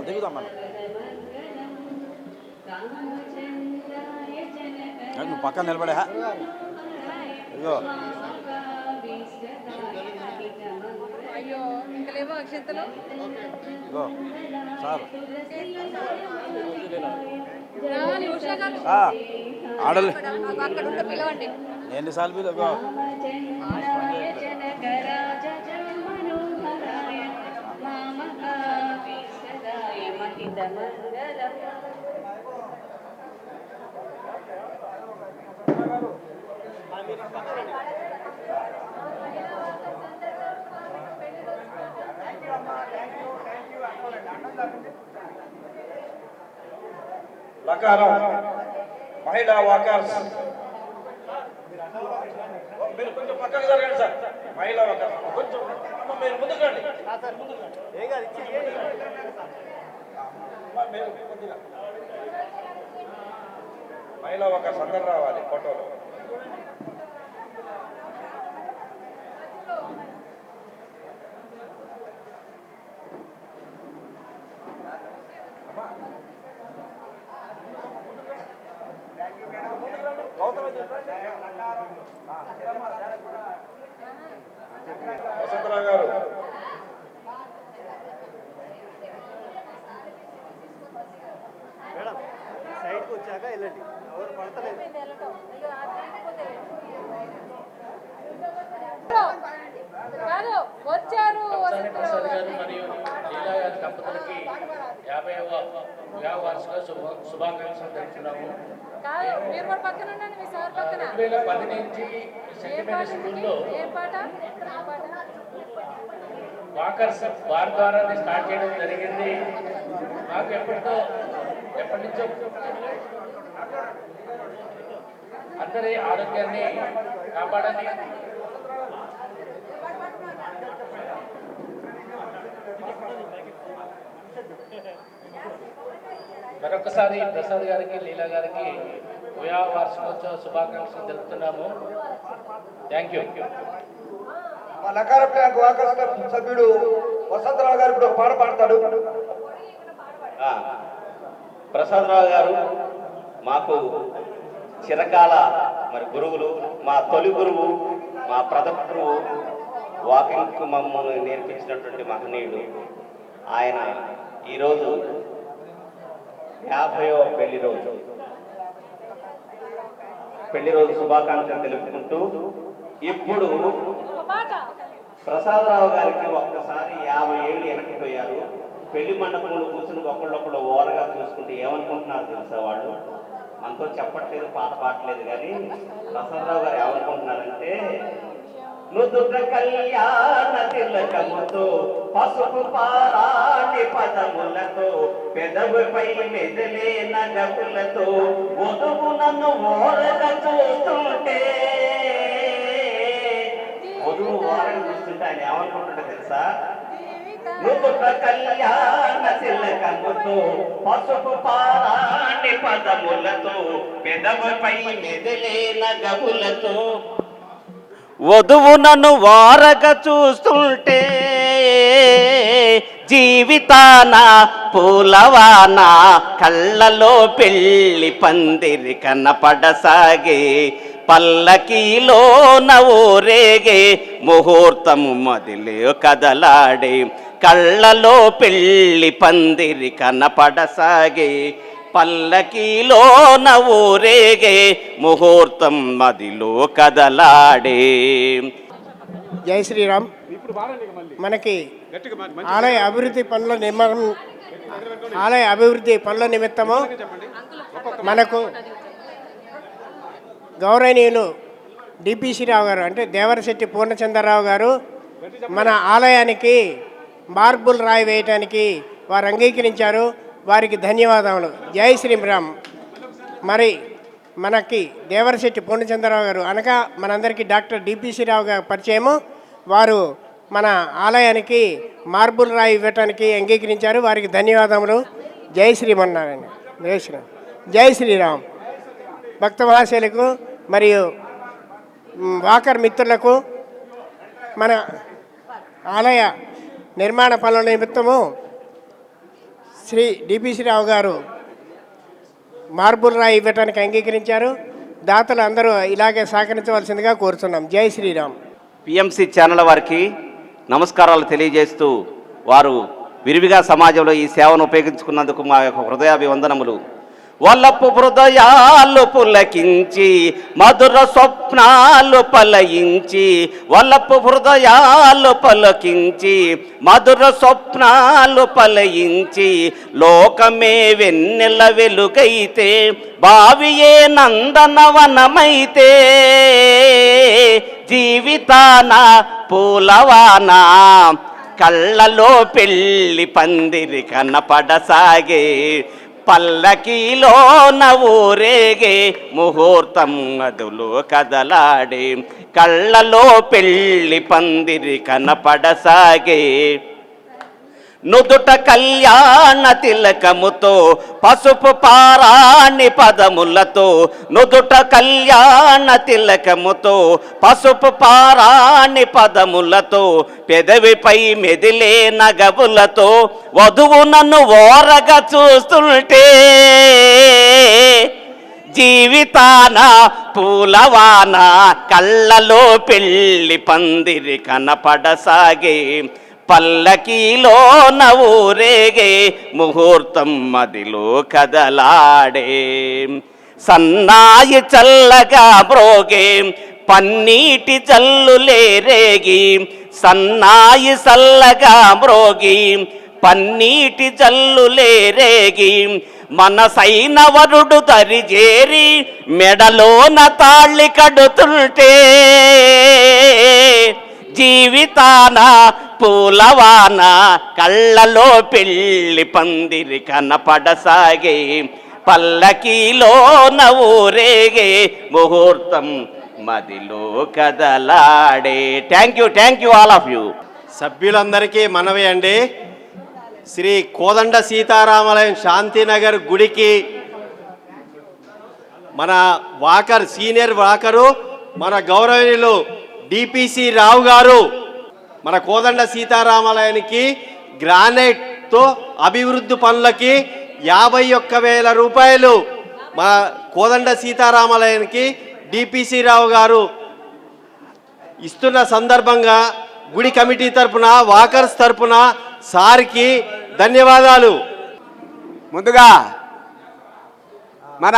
Speaker 12: దిగుదాం మనం. నువ్వు పక్కన నిలబడే ఇదిగో
Speaker 4: అయ్యో ఇంకా లేవో అక్షంతలు.
Speaker 12: ఇదిగో సార్ ఆడలే
Speaker 4: పిలవండి.
Speaker 12: ఎన్నిసార్లు పిలువు లకారం మహిళా వాకర్స్ మీరు కొంచెం పక్కకు జరగండి సార్. మహిళా వాకర్స్ కొంచెం మీరు ముందుకు రండి. మహిళా వాకర్స్ అందరు రావాలి ఫోటోలో. వసంతరావు గారు
Speaker 6: మేడం సైడ్కి వచ్చాక వెళ్ళండి, ఎవరు పడతలేదు.
Speaker 4: వచ్చారు
Speaker 13: ప్రసాద్ గారు మరియు లీలా గారి దంపతులకి 50వ వివాహ వార్షిక శుభాకాంక్షలు తెలుపుతున్నాము. 2010 నుంచి సెంటిమెంట్ స్కూల్లో వాకర్స్ వారి ద్వారా స్టార్ట్ చేయడం జరిగింది. మాకు ఎప్పటి నుంచో అందరి ఆరోగ్యాన్ని కాపాడాలి. మరొకసారి ప్రసాద్ గారికి లీలా గారికి వివాహ వార్షికోత్సవ శుభాకాంక్షలు తెలుపుతున్నాము. Thank you.
Speaker 7: మా లకారం బ్యాంక్ వాకర్స్ క్లబ్ సభ్యుడు వసంతరావు గారు ఇప్పుడు ఒక పాట పాడతాడు.
Speaker 6: ప్రసాదరావు గారు మాకు చిరకాల గురువులు, మా తొలి గురువు, మా ప్రథమ గురువు, వాకింగ్కు మమ్మల్ని నేర్పించినటువంటి మహనీయుడు. ఆయన ఈరోజు 50వ పెళ్లి రోజు శుభాకాంక్షలు తెలుపుకుంటూ, ఇప్పుడు ప్రసాదరావు గారికి ఒక్కసారి 50 ఏళ్ళు వెనక్కిపోయారు. పెళ్లి మండపంలో కూర్చుని ఒకళ్ళొకళ్ళు ఓరగా చూసుకుంటే ఏమనుకుంటున్నారు తెలుసా? వాళ్ళు మనతో చెప్పట్లేదు, పాట పాడలేదు, కానీ ప్రసాదరావు గారు ఏమనుకుంటున్నారంటే, నుదుట కళ్యాణ తిలకముతో పసుపు పారాణి పదములతో పెదవిపై మెదలే నగములతో వధువు నన్ను ఓరగా చూస్తుంటే, వధువు ఓరగా చూస్తుంటే ఆయన ఏమనుకుంటుంటే తెలుసా? నుదుట కళ్యాణ తిలకముతో పసుపు పారాణి పదములతో పెదవిపై మెదలే నగములతో వధువు నన్ను వారగా చూస్తుంటే, జీవితాన పూలవాన కళ్ళలో పెళ్లి పందిరి కనపడసాగే, పల్లకీలోన ఊరేగే ముహూర్తము మదిలే కదలాడే, కళ్ళలో పెళ్లి పందిరి కనపడసాగే, పల్లకీలోన ఊరేగే ముహూర్తం మదిలో కదలాడే.
Speaker 14: జై శ్రీరామ్. మనకి ఆలయ అభివృద్ధి పనుల నిమిత్తము మనకు గౌరవనీయులు డిపిసి రావు గారు, అంటే దేవరశెట్టి పూర్ణచంద్రరావు గారు మన ఆలయానికి మార్బుల్ రాయి వేయటానికి వారు అంగీకరించారు. వారికి ధన్యవాదములు. జై శ్రీరామ్. మరి మనకి దేవరశెట్టి పూర్ణచంద్రరావు గారు అనగా మనందరికీ డాక్టర్ డిపిసి రావు గారు పరిచయము. వారు మన ఆలయానికి మార్బుల్ రాయి ఇవ్వటానికి అంగీకరించారు. వారికి ధన్యవాదములు. జై శ్రీమన్నారాయణ. జై శ్రీరామ్. జై శ్రీరామ్. భక్త మహాశయులకు మరియు వాకర్ మిత్రులకు మన ఆలయ నిర్మాణ పనుల నిమిత్తము శ్రీ డిపిసి రావు గారు మార్బుల్ రాయి ఇవ్వటానికి అంగీకరించారు. దాతలు అందరూ ఇలాగే సహకరించవలసిందిగా కోరుతున్నాం. జై శ్రీరామ్.
Speaker 3: పిఎంసి ఛానల్ వారికి నమస్కారాలు తెలియజేస్తూ, వారు విరివిగా సమాజంలో ఈ సేవను ఉపయోగించుకున్నందుకు మా యొక్క హృదయాభివందనములు. వల్లపు హృదయాలు పులకించి మధుర స్వప్నాలు పలయించి, వల్లపు హృదయాలు పలకించి మధుర స్వప్నాలు పలయించి, లోకమే వెన్నెల వెలుగైతే భావియే నందనవనమైతే, జీవితాన పూలవాన కళ్ళలో పెళ్లి పందిరి కనపడసాగే, పల్లకీలోన ఊరేగే ముహూర్తం మదులు కదలాడే, కళ్ళలో పెళ్లి పందిరి కనపడసాగే, నుదుట కళ్యాణ తిలకముతో పసుపు పారాణి పదములతో, నుదుట కళ్యాణ తిలకముతో పసుపు పారాణి పదములతో, పెదవిపై మెదిలే నగవులతో వధువు నన్ను ఓరగా చూస్తుంటే, జీవితాన పూలవాన కళ్ళలో పెళ్లి పందిరి కనపడసాగే, పల్లకీలోన ఊరేగే ముహూర్తం మదిలో కదలాడే, సన్నాయి చల్లగా బ్రోగే పన్నీటి జల్లులే రేగి, సన్నాయి చల్లగా బ్రోగి పన్నీటి జల్లులే రేగి, మనసైన వరుడు దరిజేరి మెడలోన తాళి కడుతుంటే,
Speaker 15: జీవితాన పూలవాన కళ్ళలో పెళ్లి పందిరి కనపడసాగే పల్లకీలో నవ్వురేగే ముహూర్తం మదిలో కదలాడే. Thank you all of you.
Speaker 6: సభ్యులందరికీ మనవి అండి, శ్రీ కోదండ సీతారామాలయం శాంతినగర్ గుడికి మన వాకర్ సీనియర్ వాకరు మన గౌరవనీయులు డిపిసి రావు గారు మన కోదండ సీతారామాలయానికి గ్రానైట్తో అభివృద్ధి పనులకి 51,000 రూపాయలు మా కోదండ సీతారామాలయానికి డిపిసి రావు గారు ఇస్తున్న సందర్భంగా గుడి కమిటీ తరపున వాకర్స్ తరపున సార్కి ధన్యవాదాలు.
Speaker 16: ముందుగా మన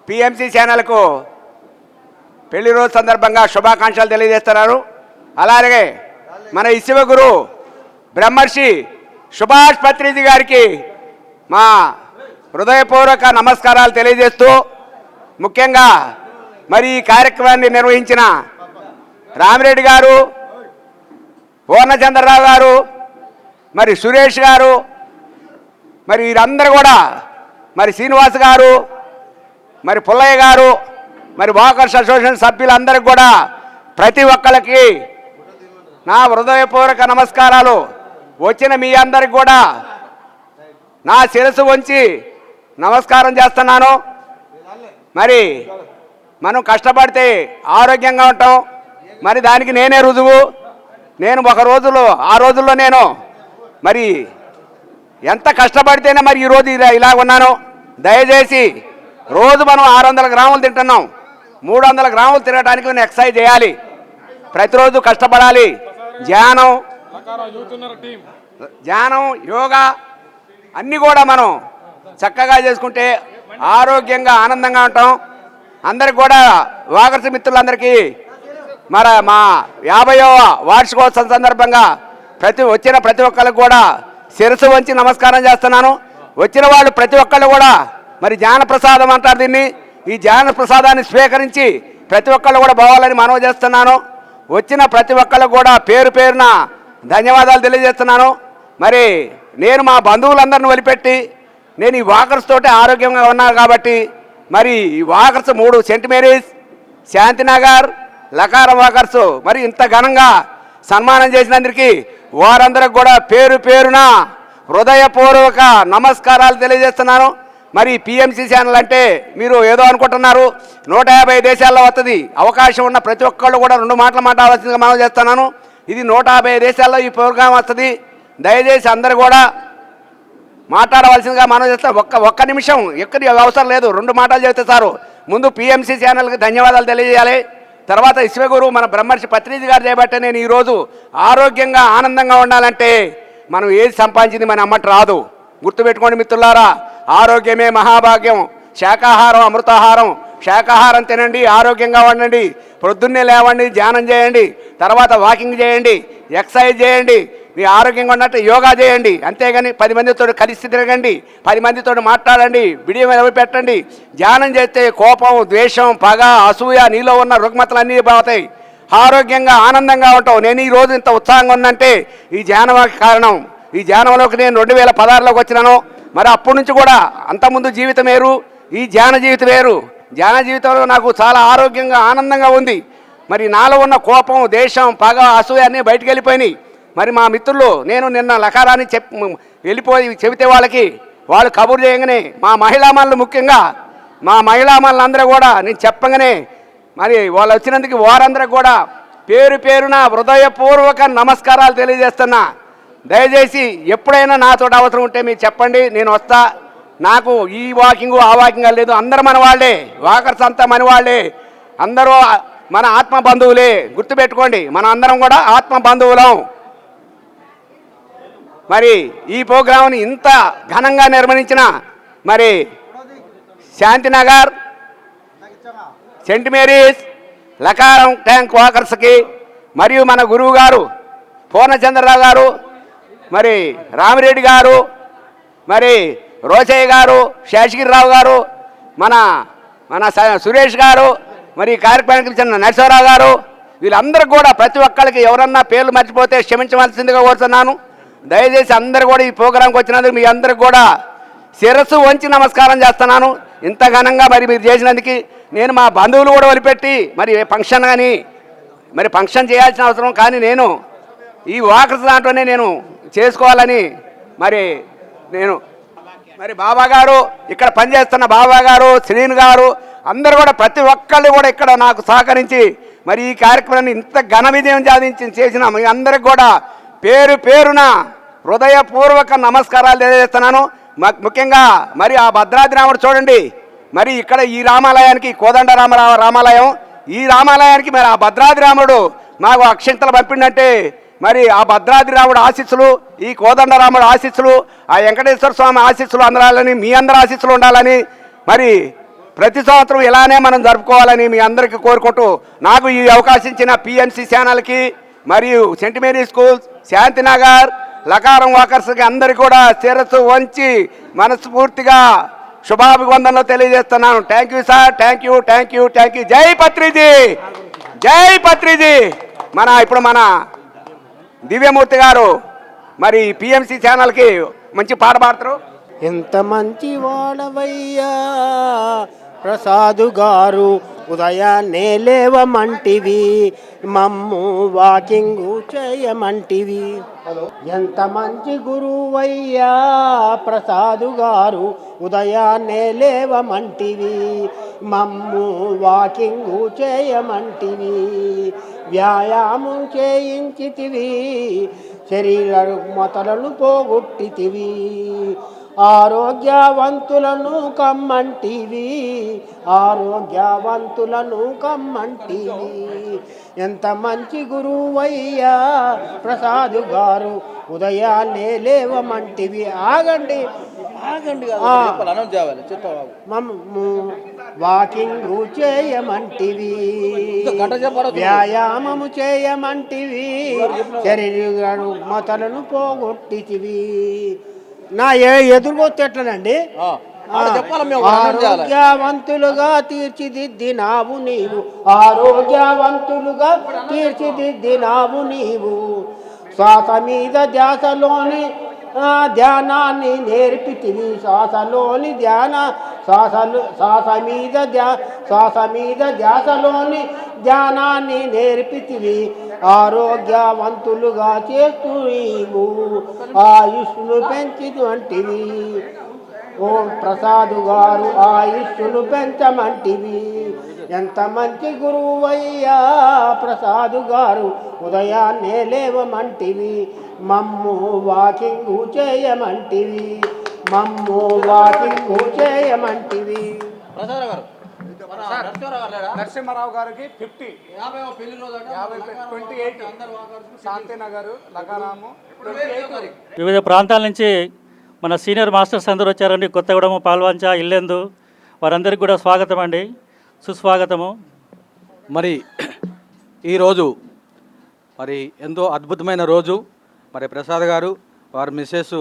Speaker 16: పిఎంసి ఛానల్కు పెళ్లి రోజు సందర్భంగా శుభాకాంక్షలు తెలియజేస్తున్నారు. అలాగే మన ఇశివగురు బ్రహ్మర్షి సుభాష్ పత్రిజీ గారికి మా హృదయపూర్వక నమస్కారాలు తెలియజేస్తూ, ముఖ్యంగా మరి ఈ కార్యక్రమాన్ని నిర్వహించిన రామిరెడ్డి గారు, పూర్ణచంద్రరావు గారు, మరి సురేష్ గారు, మరి వీరందరూ కూడా, మరి శ్రీనివాస్ గారు, మరి పుల్లయ్య గారు, మరి వాకర్స్ అసోసియేషన్ సభ్యులందరికీ కూడా ప్రతి ఒక్కరికి నా హృదయపూర్వక నమస్కారాలు. వచ్చిన మీ అందరికి కూడా నా శిరస్సు వంచి నమస్కారం చేస్తున్నాను. మరి మనం కష్టపడితే ఆరోగ్యంగా ఉంటాం, మరి దానికి నేనే రుజువు. నేను ఆ రోజుల్లో నేను మరి ఎంత కష్టపడితేనే మరి ఈరోజు ఇలా ఉన్నాను. దయచేసి రోజు మనం 600 గ్రాములు తింటున్నాం, 300 గ్రాములు తినడానికి నేను ఎక్సర్సైజ్ చేయాలి, ప్రతిరోజు కష్టపడాలి. ధ్యానం యోగా అన్నీ కూడా మనం చక్కగా చేసుకుంటే ఆరోగ్యంగా ఆనందంగా ఉంటాం. అందరికి కూడా వాకర్స్ మిత్రులందరికీ మా 50వ వార్షికోత్సవం సందర్భంగా వచ్చిన ప్రతి ఒక్కరికి కూడా శిరస్సు వంచి నమస్కారం చేస్తున్నాను. వచ్చిన వాళ్ళు ప్రతి ఒక్కళ్ళు కూడా మరి జ్ఞాన ప్రసాదం అంటారు దీన్ని, ఈ జ్ఞాన ప్రసాదాన్ని స్వీకరించి ప్రతి ఒక్కళ్ళు కూడా పోవాలని మనవి చేస్తున్నాను. వచ్చిన ప్రతి ఒక్కళ్ళు కూడా పేరు పేరున ధన్యవాదాలు తెలియజేస్తున్నాను. మరి నేను మా బంధువులందరిని వదిలిపెట్టి నేను ఈ వాకర్స్ తోటి ఆరోగ్యంగా ఉన్నాను కాబట్టి మరి ఈ walkers 3 saint Mary's, Shantinagar, Lakaram walkers మరి ఇంత ఘనంగా సన్మానం చేసినందుకు వారందరికి కూడా పేరు పేరున హృదయపూర్వక నమస్కారాలు తెలియజేస్తున్నాను. మరి పిఎంసి ఛానల్ అంటే మీరు ఏదో అనుకుంటున్నారు, 150 దేశాల్లో వస్తుంది. అవకాశం ఉన్న ప్రతి ఒక్కళ్ళు కూడా 2 మాటలు మాట్లాడాల్సిందిగా మనం చేస్తున్నాను. ఇది 150 దేశాల్లో ఈ ప్రోగ్రాం వస్తుంది. దయచేసి అందరు కూడా మాట్లాడవలసిందిగా మనం చేస్తాం. ఒక్క నిమిషం ఎక్కడి అవసరం లేదు, 2 మాటలు చెప్తే సారు. ముందు పిఎంసి ఛానల్కి ధన్యవాదాలు తెలియజేయాలి. తర్వాత విశ్వగురు మన బ్రహ్మర్షి పత్రిజీ గారు చేయబట్టే నేను ఈరోజు ఆరోగ్యంగా ఆనందంగా ఉండాలంటే మనం ఏది సంపాదించింది మన అమ్మటి రాదు. గుర్తుపెట్టుకోండి మిత్రులారా, ఆరోగ్యమే మహాభాగ్యం. శాకాహారం అమృతాహారం. శాకాహారం తినండి, ఆరోగ్యంగా ఉండండి, పొద్దున్నే లేవండి, ధ్యానం చేయండి, తర్వాత వాకింగ్ చేయండి, ఎక్సర్సైజ్ చేయండి, మీ ఆరోగ్యంగా ఉన్నట్టు యోగా చేయండి. అంతేగాని 10 మందితో కలిసి తిరగండి, 10 మందితో మాట్లాడండి, వీడియో పెట్టండి. ధ్యానం చేస్తే కోపం, ద్వేషం, పగ, అసూయ, నీలో ఉన్న రుగ్మతలు అన్నీ పోతాయి. ఆరోగ్యంగా ఆనందంగా ఉంటావు. నేను ఈరోజు ఇంత ఉత్సాహంగా ఉందంటే ఈ ధ్యానం కారణం. ఈ ధ్యానంలోకి నేను 2016లోకి వచ్చినాను. మరి అప్పటి నుంచి కూడా అంతకుముందు జీవితం వేరు, ఈ ధ్యాన జీవితం వేరు. ధ్యాన జీవితంలో నాకు చాలా ఆరోగ్యంగా ఆనందంగా ఉంది. మరి నాలో ఉన్న కోపం, దేశం, పగ, అసూయ అన్నీ బయటికి వెళ్ళిపోయినాయి. మరి మా మిత్రులు నేను నిన్న లకారాన్ని చెబితే వాళ్ళు కబురు చేయగానే మా మహిళామణులు, ముఖ్యంగా మా మహిళామణులందరూ కూడా నేను చెప్పగానే మరి వాళ్ళు వచ్చినందుకు వారందరూ కూడా పేరు పేరున హృదయపూర్వక నమస్కారాలు తెలియజేస్తున్నా. దయచేసి ఎప్పుడైనా నాతో అవసరం ఉంటే మీరు చెప్పండి, నేను వస్తా. నాకు ఈ వాకింగ్ ఆ వాకింగ్ లేదు, అందరూ మన వాళ్ళే, వాకర్స్ అంతా మన వాళ్ళే, అందరూ మన ఆత్మ బంధువులే. గుర్తుపెట్టుకోండి, మన అందరం కూడా ఆత్మ బంధువులం. మరి ఈ ప్రోగ్రాంని ఇంత ఘనంగా నిర్వహించిన మరి శాంతినగర్, సెంట్ మేరీస్, లకారం ట్యాంక్ వాకర్స్కి, మరియు మన గురువు గారు పూర్ణచంద్రరావు గారు, మరి రామిరెడ్డి గారు, మరి రోచయ్య గారు, శేషగిరిరావు గారు, మన సురేష్ గారు, మరి కార్యక్రమానికి ఇచ్చిన నరసింహరావు గారు, వీళ్ళందరూ కూడా ప్రతి ఒక్కరికి ఎవరన్నా పేర్లు మర్చిపోతే క్షమించవలసిందిగా కోరుతున్నాను. దయచేసి అందరూ కూడా ఈ ప్రోగ్రాంకి వచ్చినందుకు మీ అందరికి కూడా శిరస్సు వంచి నమస్కారం చేస్తున్నాను. ఇంత ఘనంగా మరి మీరు చేసినందుకు నేను మా బంధువులు కూడా వదిలిపెట్టి మరి ఫంక్షన్ కానీ మరి ఫంక్షన్ చేయాల్సిన అవసరం కానీ నేను ఈ వాకర్స్ దాంట్లోనే నేను చేసుకోవాలని మరి బాబా గారు ఇక్కడ పనిచేస్తున్న బాబా గారు శ్రీను గారు అందరూ కూడా ప్రతి ఒక్కళ్ళు కూడా ఇక్కడ నాకు సహకరించి మరి ఈ కార్యక్రమాన్ని ఇంత ఘన విజయం చేసిన మీ అందరికి కూడా పేరు పేరున హృదయపూర్వక నమస్కారాలు తెలియజేస్తున్నాను. ముఖ్యంగా మరి ఆ భద్రాద్రి రాముడు చూడండి, మరి ఇక్కడ ఈ రామాలయానికి కోదండ రామాలయం, ఈ రామాలయానికి మరి ఆ భద్రాద్రి రాముడు మాకు అక్షంతలు పంపిండంటే మరి ఆ భద్రాద్రి రాముడు ఆశీస్సులు, ఈ కోదండ రాముడు ఆశీస్సులు, ఆ వెంకటేశ్వర స్వామి ఆశీస్సులు అందాలని, మీ అందరి ఆశీస్సులు ఉండాలని మరి ప్రతి సంవత్సరం ఇలానే మనం జరుపుకోవాలని మీ అందరికీ కోరుకుంటూ నాకు ఈ అవకాశం ఇచ్చిన పిఎంసి ఛానల్కి మరియు సెంట్ మేరీ స్కూల్, శాంతినగర్, లకారం వాకర్స్కి అందరికీ కూడా శిరస్సు వంచి మనస్ఫూర్తిగా శుభాభివందనలు తెలియజేస్తున్నాను. Thank you sir, thank you, thank you, thank you. జై పత్రిజీ, జై పత్రిజీ. ఇప్పుడు మన దివ్యమూర్తి గారు మరి పిఎంసి ఛానల్కి మంచి పాట పాడతారు.
Speaker 14: ఎంత మంచి వాడవయ్యా ప్రసాదు గారు, ఉదయాన్నే లేవమంటివి, మమ్ము వాకింగు చేయమంటివి. ఎంత మంచి గురువయ్యా ప్రసాదు గారు, ఉదయాన్నే లేవమంటివి, మమ్ము వాకింగు చేయమంటివి. వ్యాయామం చేయించితివి, శరీర మొతలను పోగొట్టితివి, ఆరోగ్యవంతులను కమ్మంటివి, ఆరోగ్యవంతులను కమ్మంటివి. ఎంత మంచి గురువయ్యా ప్రసాదు గారు, ఉదయాన్నే లేవమంటివి. ఆగండి ఆగండి, మమ్ము వాకింగ్ చేయమంటివి, వ్యాయామము చేయమంటివి, శరీర మొతలను పోగొట్టితివి. నా ఎదురుగొచ్చేట్లనండి, ఆరోగ్యవంతులుగా తీర్చిదిద్దినావు నీవు, ఆరోగ్యవంతులుగా తీర్చిదిద్దినావు నీవు. శ్వాస మీద ధ్యాసలోని ధ్యానాన్ని నేర్పితివి, శ్వాసలోని శ్వాస మీద ధ్యాసలోని ధ్యానాన్ని నేర్పితివి. ఆరోగ్యవంతులుగా చేస్తూ నీవు ఆయుష్ను పెంచిటువంటివి. ఓ ప్రసాదు గారు ఆయుష్ను పెంచమంటివి. ఎంత మంచి గురువయ్యా ప్రసాదు గారు, ఉదయాన్నే లేవమంటివి, మమ్ము వాకింగు చేయమంటివి, మమ్ము వాకింగు చేయమంటివి.
Speaker 5: నరసింహారావు గారికి 50 28 శాంతినగర్ లకారాము.
Speaker 17: వివిధ ప్రాంతాల నుంచి మన సీనియర్ మాస్టర్స్ అందరూ వచ్చారండి. కొత్తగూడెం, పాల్వంచ, ఇల్లెందు, వారందరికీ కూడా స్వాగతం అండి, సుస్వాగతము.
Speaker 12: మరి ఈరోజు మరి ఎంతో అద్భుతమైన రోజు. మరి ప్రసాద్ గారు వారి మిస్సెస్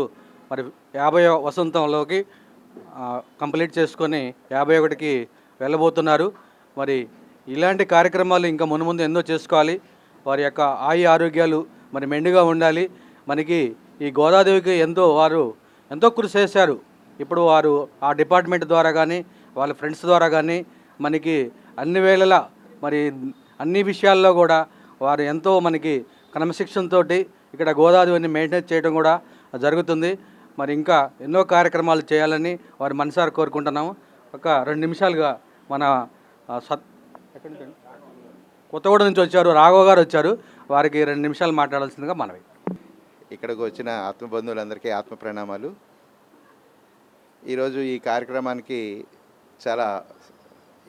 Speaker 12: మరి 50వ వసంతంలోకి కంప్లీట్ చేసుకొని 51కి వెళ్ళబోతున్నారు. మరి ఇలాంటి కార్యక్రమాలు ఇంకా మున్ముందు ఎన్నో చేసుకోవాలి. వారి యొక్క ఆరోగ్యాలు మరి మెండుగా ఉండాలి. మనకి ఈ గోదాదేవికి వారు ఎంతో కృషి చేశారు. ఇప్పుడు వారు ఆ డిపార్ట్మెంట్ ద్వారా కానీ వాళ్ళ ఫ్రెండ్స్ ద్వారా కానీ మనకి అన్ని వేళలా మరి అన్ని విషయాల్లో కూడా వారు ఎంతో మనకి క్రమశిక్షణతో ఇక్కడ గోదాదేవిని మెయింటైన్ చేయడం కూడా జరుగుతుంది. మరి ఇంకా ఎన్నో కార్యక్రమాలు చేయాలని వారి మనసారా కోరుకుంటున్నాము. ఒక 2 నిమిషాలుగా మన కొత్తగూడెం నుంచి వచ్చారు, రాఘవ గారు వచ్చారు, వారికి 2 నిమిషాలు మాట్లాడాల్సిందిగా మనవి.
Speaker 18: ఇక్కడికి వచ్చిన ఆత్మబంధువులందరికీ ఆత్మ ప్రణామాలు. ఈరోజు ఈ కార్యక్రమానికి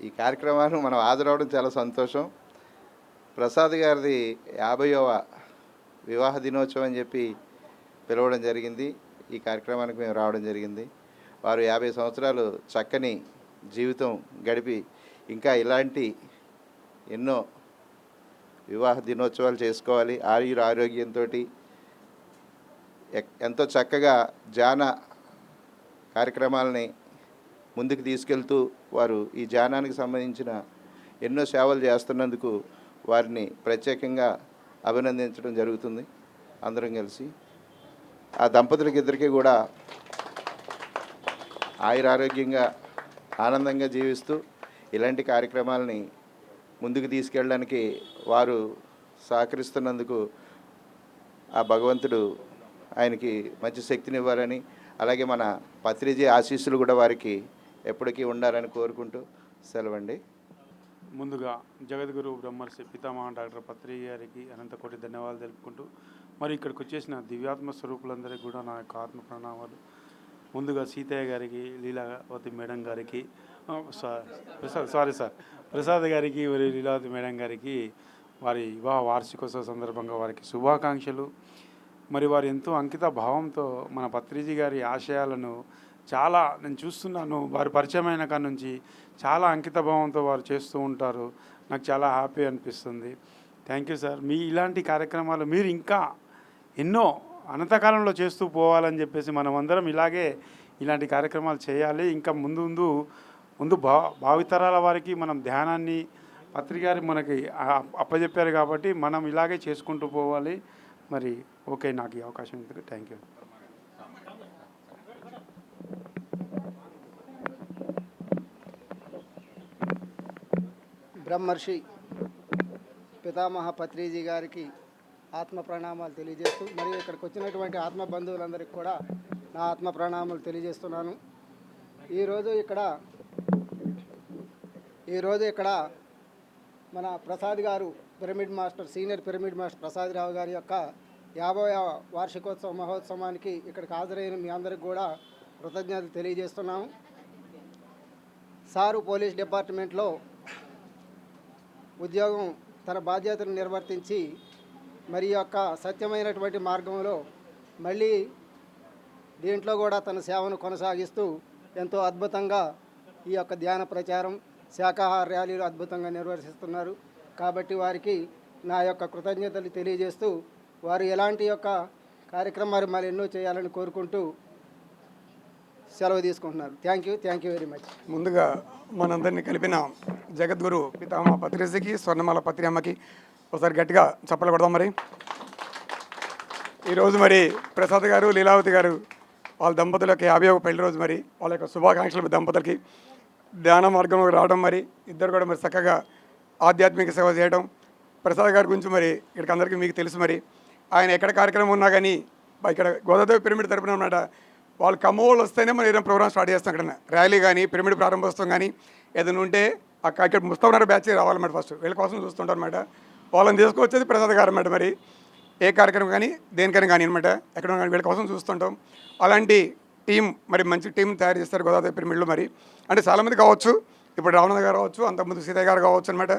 Speaker 18: ఈ కార్యక్రమాన్ని మనం హాజరవడం చాలా సంతోషం. ప్రసాద్ గారిది 50వ వివాహ దినోత్సవం అని చెప్పి పిలవడం జరిగింది. ఈ కార్యక్రమానికి మేము రావడం జరిగింది. వారు 50 సంవత్సరాలు చక్కని జీవితం గడిపి ఇంకా ఇలాంటి ఎన్నో వివాహ దినోత్సవాలు చేసుకోవాలి. ఆరోగ్యంతో ఎంతో చక్కగా ధ్యాన కార్యక్రమాలని ముందుకు తీసుకెళ్తూ వారు ఈ ధ్యానానికి సంబంధించిన ఎన్నో సేవలు చేస్తున్నందుకు వారిని ప్రత్యేకంగా అభినందించడం జరుగుతుంది. అందరం కలిసి ఆ దంపతులకి ఇద్దరికీ కూడా ఆయురారోగ్యంగా ఆనందంగా జీవిస్తూ ఇలాంటి కార్యక్రమాలని ముందుకు తీసుకెళ్ళడానికి వారు సహకరిస్తున్నందుకు ఆ భగవంతుడు ఆయనకి మంచి శక్తినివ్వాలని, అలాగే మన పత్రిజీ ఆశీస్సులు కూడా వారికి ఎప్పటికీ ఉండాలని కోరుకుంటూ సెలవండి.
Speaker 19: ముందుగా జగద్గురు బ్రహ్మర్షి పితామహ డాక్టర్ పత్రి గారికి అనంత కోటి ధన్యవాదాలు తెలుపుకుంటూ, మరి ఇక్కడికి వచ్చేసిన దివ్యాత్మ స్వరూపులందరికీ కూడా నా యొక్క ఆత్మ ప్రణామాలు. ముందుగా సీతయ్య గారికి, లీలావతి మేడం గారికి, ప్రసాద్ గారికి, మరి లీలావతి మేడం గారికి వారి వివాహ వార్షికోత్సవ సందర్భంగా వారికి శుభాకాంక్షలు. మరి వారు ఎంతో అంకిత భావంతో మన పత్రిజీ గారి ఆశయాలను చాలా నేను చూస్తున్నాను. వారు పరిచయమైన కాడ నుంచి చాలా అంకిత భావంతో వారు చేస్తూ ఉంటారు. నాకు చాలా హ్యాపీ అనిపిస్తుంది. Thank you sir. మీ ఇలాంటి కార్యక్రమాలు మీరు ఇంకా ఎన్నో అనంతకాలంలో చేస్తూ పోవాలని చెప్పేసి మనమందరం ఇలాంటి కార్యక్రమాలు చేయాలి. ఇంకా ముందు భావితరాల వారికి మనం ధ్యానాన్ని పత్రికారి మనకి అప్పచెప్పారు కాబట్టి మనం ఇలాగే చేసుకుంటూ పోవాలి. మరి ఓకే, నాకు ఈ అవకాశం ఇచ్చారు. Thank you.
Speaker 20: బ్రహ్మర్షి పితామహ పత్రిజీ గారికి ఆత్మ ప్రణామాలు తెలియజేస్తూ, మరియు ఇక్కడికి వచ్చినటువంటి ఆత్మ బంధువులందరికీ కూడా నా ఆత్మ ప్రణామాలు తెలియజేస్తున్నాను. ఈరోజు ఇక్కడ మన ప్రసాద్ గారు సీనియర్ పిరమిడ్ మాస్టర్ ప్రసాద్ రావు గారి యొక్క 50వ వార్షికోత్సవ మహోత్సవానికి ఇక్కడికి హాజరైన మీ అందరికి కూడా కృతజ్ఞతలు తెలియజేస్తున్నాము. సారు పోలీస్ డిపార్ట్మెంట్లో ఉద్యోగం తన బాధ్యతను నిర్వర్తించి మరి యొక్క సత్యమైనటువంటి మార్గంలో మళ్ళీ దీంట్లో కూడా తన సేవను కొనసాగిస్తూ ఎంతో అద్భుతంగా ఈ యొక్క ధ్యాన ప్రచారం, శాకాహార ర్యాలీలు అద్భుతంగా నిర్వహిస్తున్నారు. కాబట్టి వారికి నా యొక్క కృతజ్ఞతలు తెలియజేస్తూ, వారు ఎలాంటి యొక్క కార్యక్రమాలు మరి ఎన్నో చేయాలని కోరుకుంటూ సెలవు తీసుకుంటున్నారు. Thank you very much.
Speaker 21: ముందుగా మనందరినీ కలిపిన జగద్గురు పితామహ పత్రిజీకి, స్వర్ణమాల పత్రి అమ్మకి ఒకసారి గట్టిగా చప్పలు కొడదాం. మరి ఈరోజు మరి ప్రసాద్ గారు, లీలావతి గారు వాళ్ళ దంపతులకి 50వ పెళ్లి రోజు. మరి వాళ్ళ యొక్క శుభాకాంక్షలు దంపతులకి. ధ్యాన మార్గంలో రావడం, మరి ఇద్దరు కూడా మరి చక్కగా ఆధ్యాత్మిక సేవ చేయడం. ప్రసాద్ గారి గురించి మరి ఇక్కడికి అందరికీ మీకు తెలుసు. మరి ఆయన ఎక్కడ కార్యక్రమం ఉన్నా కానీ ఇక్కడ గోదాదేవి పిరమిడ్ తరపున ఉన్నట వాళ్ళు కమ్మోళ్ళు వస్తేనే మనం ఏదైనా ప్రోగ్రామ్ స్టార్ట్ చేస్తాం. అక్కడ ర్యాలీ కానీ, పిరమిడ్ ప్రారంభోత్సవం కానీ ఏదైనా ఉంటే ఇక్కడ ముస్తఫానగర్ బ్యాచ్ రావాలన్నమాట. ఫస్ట్ వీళ్ళ కోసం చూస్తుంటారు అనమాట. వాళ్ళని తీసుకొచ్చేది ప్రసాద్ గారు అన్నమాట. మరి ఏ కార్యక్రమం కానీ దేనికైనా కానీ అనమాట ఎక్కడ కానీ వీళ్ళ కోసం చూస్తుంటాం. అలాంటి టీం, మరి మంచి టీం తయారు చేస్తారు గోదాదేవి పిరమిడ్లో. మరి అంటే చాలామంది కావచ్చు, ఇప్పుడు రావణ గారు కావచ్చు, అంతకుముందు సీతయ్య గారు కావచ్చు అనమాట.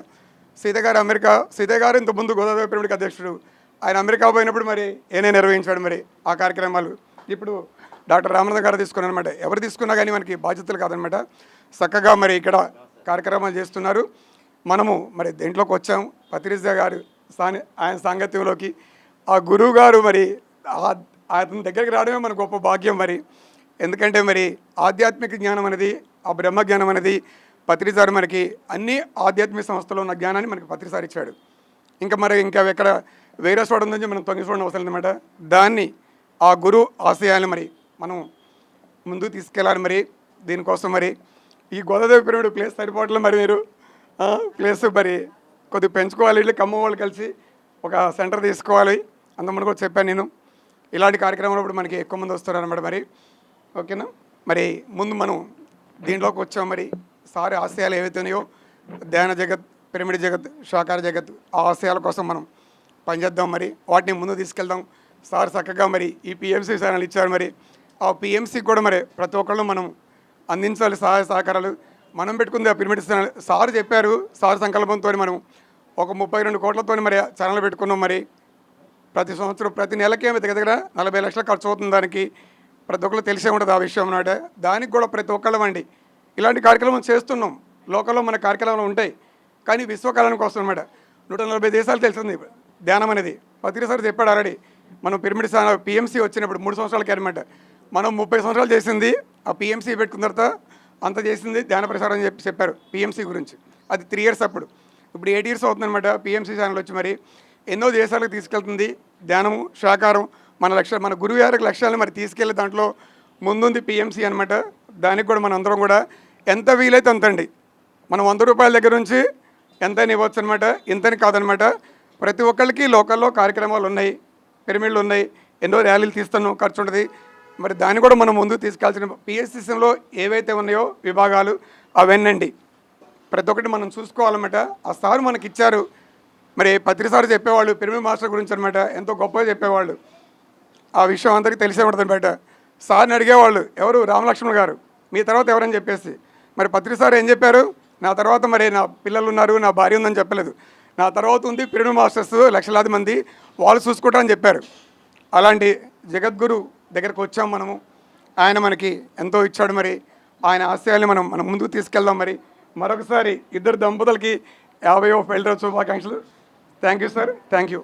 Speaker 21: సీతయ్య గారు ఇంతకుముందు గోదాదేవి పిరమిడ్కి అధ్యక్షుడు. ఆయన అమెరికా పోయినప్పుడు మరి ఏనే నిర్వహించాడు మరి ఆ కార్యక్రమాలు. ఇప్పుడు డాక్టర్ రామనాథ్ గారు తీసుకున్నారు అనమాట. ఎవరు తీసుకున్నా కానీ మనకి బాధ్యతలు కాదనమాట. చక్కగా మరి ఇక్కడ కార్యక్రమాలు చేస్తున్నారు. మనము మరి దేంట్లోకి వచ్చాం, పత్రిజీ గారు ఆయన సాంగత్యంలోకి. ఆ గురువు గారు మరి అతని దగ్గరికి రావడమే మన గొప్ప భాగ్యం. మరి ఎందుకంటే మరి ఆధ్యాత్మిక జ్ఞానం అనేది, ఆ బ్రహ్మ జ్ఞానం అనేది పత్రిజీ గారు మనకి అన్ని ఆధ్యాత్మిక సంస్థలో ఉన్న జ్ఞానాన్ని మనకి పత్రిజీ గారు ఇచ్చాడు. ఇంకా ఎక్కడ వేరే చోట ఉందని మనం తొంగి చూడడం అవసరం అనమాట. దాన్ని ఆ గురువు ఆశయాన్ని మరి మనం ముందుకు తీసుకెళ్ళాలి. మరి దీనికోసం మరి ఈ గోదాదేవి పిరమిడ్ ప్లేస్ సరిపోవట్లేదు. మరి మీరు ప్లేస్ మరి కొద్దిగా పెంచుకోవాలి. వీళ్ళు ఖమ్మం వాళ్ళు కలిసి ఒక సెంటర్ తీసుకోవాలి. అంతమంది కూడా చెప్పాను నేను. ఇలాంటి కార్యక్రమాలు ఇప్పుడు మనకి ఎక్కువ మంది వస్తారు అనమాట. మరి ఓకేనా. మరి ముందు మనం దీంట్లోకి వచ్చాం. మరి సారి ఆశయాలు ఏవైతే ఉన్నాయో, ధ్యాన జగత్, పిరమిడ్ జగత్, శాకార జగత్, ఆ ఆశయాల కోసం మనం పనిచేద్దాం. మరి వాటిని ముందు తీసుకెళ్దాం. సార్ చక్కగా మరి ఈ పిఎంసీ ఛానల్ ఇచ్చారు. మరి ఆ పిఎంసీకి కూడా మరి ప్రతి ఒక్కళ్ళు మనం అందించాలి సహాయ సహకారాలు. మనం పెట్టుకుంది ఆ పిరమిడ్ ఛానల్. సార్ చెప్పారు, సార్ సంకల్పంతో మనం ఒక 32 కోట్లతో మరి ఛానల్ పెట్టుకున్నాం. మరి ప్రతి సంవత్సరం ప్రతి నెలకే దగ్గర 40 లక్షలు ఖర్చు అవుతుంది. దానికి ప్రతి ఒక్కళ్ళు తెలిసే ఉంటుంది ఆ విషయం అన్నమాట. దానికి కూడా ప్రతి ఒక్కళ్ళం అండి ఇలాంటి కార్యక్రమం చేస్తున్నాం. లోకల్లో మన కార్యక్రమాలు ఉంటాయి, కానీ విశ్వకాలం కోసం అన్నమాట. 140 దేశాలు తెలిసింది ధ్యానం అనేది. పత్రిక సార్ చెప్పాడు ఆల్రెడీ. మనం పిరమిడ్ పిఎంసీ వచ్చినప్పుడు 3 సంవత్సరాలకి అనమాట. మనం 30 సంవత్సరాలు చేసింది ఆ పిఎంసీ పెట్టుకున్న తర్వాత అంత చేసింది ధ్యాన ప్రసారం అని చెప్పారు పిఎంసీ గురించి. అది 3 ఇయర్స్ అప్పుడు. ఇప్పుడు 8 ఇయర్స్ అవుతుందన్నమాట పిఎంసీ ఛానల్ వచ్చి మరి ఎన్నో దేశాలకు తీసుకెళ్తుంది. ధ్యానము శాకారం మన గురువు గారి లక్ష్యాలను మరి తీసుకెళ్ళే దాంట్లో ముందుంది పిఎంసీ అనమాట. దానికి కూడా మన అందరం కూడా ఎంత వీలైతే అంతండి, మనం 100 రూపాయల దగ్గర నుంచి ఎంతైనా ఇవ్వచ్చు అనమాట. ఇంతని కాదనమాట, ప్రతి ఒక్కరికి లోకల్లో కార్యక్రమాలు ఉన్నాయి, పిరమిడ్లు ఉన్నాయి, ఎన్నో ర్యాలీలు తీస్తున్నాం, ఖర్చు ఉంటుంది. మరి దాన్ని కూడా మనం ముందుకు తీసుకెళ్లాల్సిన పిఎస్సిలో ఏవైతే ఉన్నాయో విభాగాలు అవన్నీ ప్రతి ఒక్కటి మనం చూసుకోవాలన్నమాట. ఆ సార్ మనకి ఇచ్చారు. మరి పత్రిసారి చెప్పేవాళ్ళు పిరమిడ్ మాస్టర్ గురించి అనమాట, ఎంతో గొప్పగా చెప్పేవాళ్ళు. ఆ విషయం అందరికీ తెలిసే ఉంటుంది అనమాట. సార్ని అడిగేవాళ్ళు, ఎవరు రామలక్ష్మణ్ గారు, మీ తర్వాత ఎవరని చెప్పేసి. మరి పత్రిసారి ఏం చెప్పారు, నా తర్వాత మరి నా పిల్లలు ఉన్నారు, నా భార్య ఉందని చెప్పలేదు. నా తర్వాత ఉంది పిరమిడ్ మాస్టర్స్ లక్షలాది మంది, వాళ్ళు చూసుకుంటారని చెప్పారు. అలాంటి జగద్గురు దగ్గరకు వచ్చాం మనము. ఆయన మనకి ఎంతో ఇచ్చాడు. మరి ఆయన ఆశయాల్ని మనం ముందుకు తీసుకెళ్దాం. మరి మరొకసారి ఇద్దరు దంపతులకి 50వ పెళ్లి రోజు శుభాకాంక్షలు. Thank you sir, thank you.